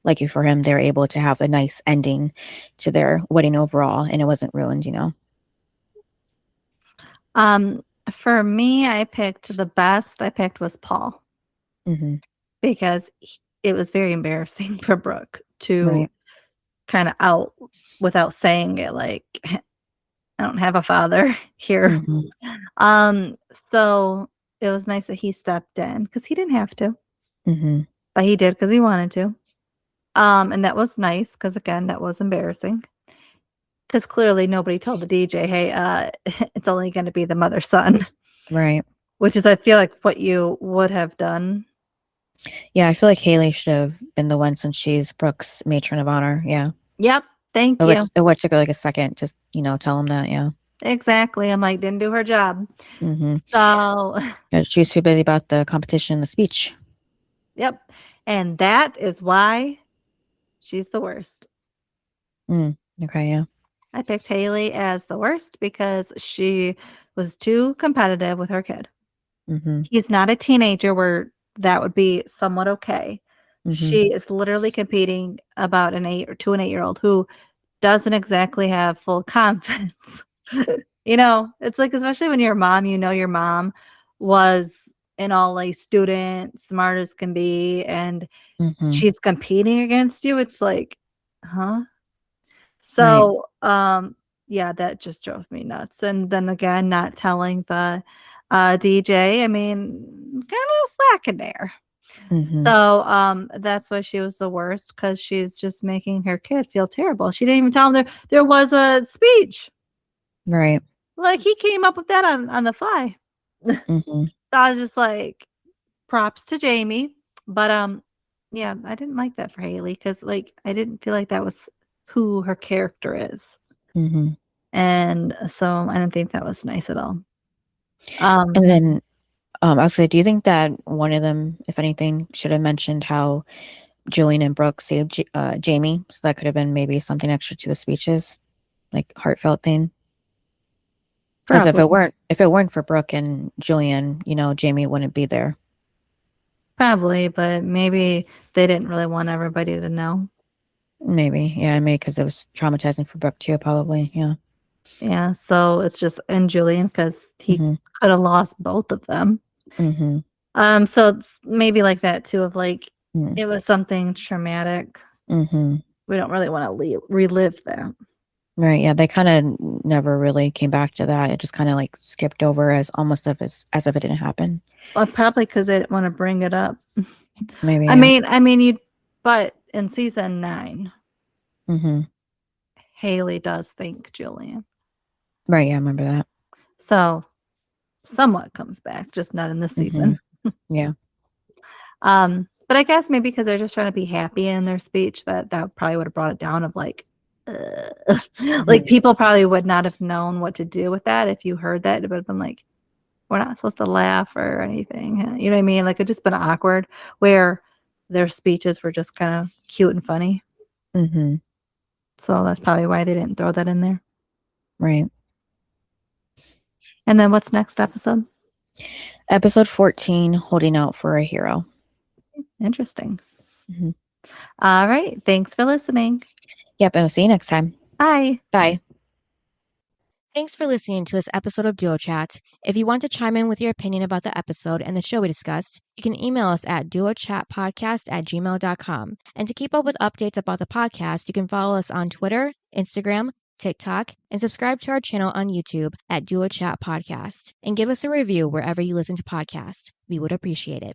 lucky for him, they were able to have a nice ending to their wedding overall, and it wasn't ruined. For me, I picked the best I picked was Paul Mm-hmm. because it was very embarrassing for Brooke to Right. kind of out without saying it, like, I don't have a father here. Mm-hmm. So it was nice that he stepped in because he didn't have to, Mm-hmm. but he did because he wanted to. And that was nice because, again, that was embarrassing because clearly nobody told the DJ, hey, it's only going to be the mother-son, Right. which is, I feel like, what you would have done. Yeah, I feel like Haley should have been the one since she's Brooke's matron of honor. Yeah. Yep. Thank It you. would took her like a second to, tell him that. Yeah. Exactly. I'm like, didn't do her job. Mm-hmm. So, Yeah, she was too busy about the competition and the speech. yep. And that is why she's the worst. Okay, yeah. I picked Haley as the worst because she was too competitive with her kid. Mm-hmm. He's not a teenager where that would be somewhat okay. Mm-hmm. She is literally competing about an 8-year-old who doesn't exactly have full confidence. It's like, especially when you're a mom, your mom was an all A student, smart as can be, and Mm-hmm. she's competing against you. It's like, huh? Right. So, yeah, that just drove me nuts. And then again, not telling the DJ, I mean, kind of slacking there. Mm-hmm. So, that's why she was the worst because she's just making her kid feel terrible. She didn't even tell him there was a speech. Right. Like, he came up with that on the fly. Mm-hmm. So I was just like, props to Jamie. But yeah, I didn't like that for Haley because, like, I didn't feel like that was who her character is. Mm-hmm. And so I didn't think that was nice at all. And then I was like, do you think that one of them, if anything, should have mentioned how Julian and Brooke saved Jamie? So that could have been maybe something extra to the speeches, like heartfelt thing. Because if it weren't for Brooke and Julian, Jamie wouldn't be there. Probably, but maybe they didn't really want everybody to know. Maybe, yeah, maybe because it was traumatizing for Brooke too, probably, yeah. Yeah, so it's just and Julian because he Mm-hmm. could have lost both of them. Mm-hmm. So it's maybe like that too, of like Mm-hmm. it was something traumatic. Mm-hmm. We don't really want to relive that. Right, yeah, they kind of never really came back to that. It just kind of like skipped over as almost as if it didn't happen. Well, probably because they didn't want to bring it up. Maybe. I Yeah. mean, but in season 9, Mm-hmm. Haley does thank Julian, Right, yeah, I remember that. so somewhat comes back, just not in this season. Yeah. But I guess maybe because they're just trying to be happy in their speech, that probably would have brought it down. Of like, like people probably would not have known what to do with that if you heard that. It would have been like, we're not supposed to laugh or anything. You know what I mean? Like, it just been awkward where their speeches were just kind of cute and funny. Mm-hmm. So that's probably why they didn't throw that in there. Right. And then what's next episode? Episode 14, Holding Out for a Hero. Interesting. Mm-hmm. All right. Thanks for listening. Yep, and we'll see you next time. Bye. Bye. Thanks for listening to this episode of Duo Chat. If you want to chime in with your opinion about the episode and the show we discussed, you can email us at duochatpodcast@gmail.com. And to keep up with updates about the podcast, you can follow us on Twitter, Instagram, TikTok, and subscribe to our channel on YouTube at Duo Chat Podcast. And give us a review wherever you listen to podcasts. We would appreciate it.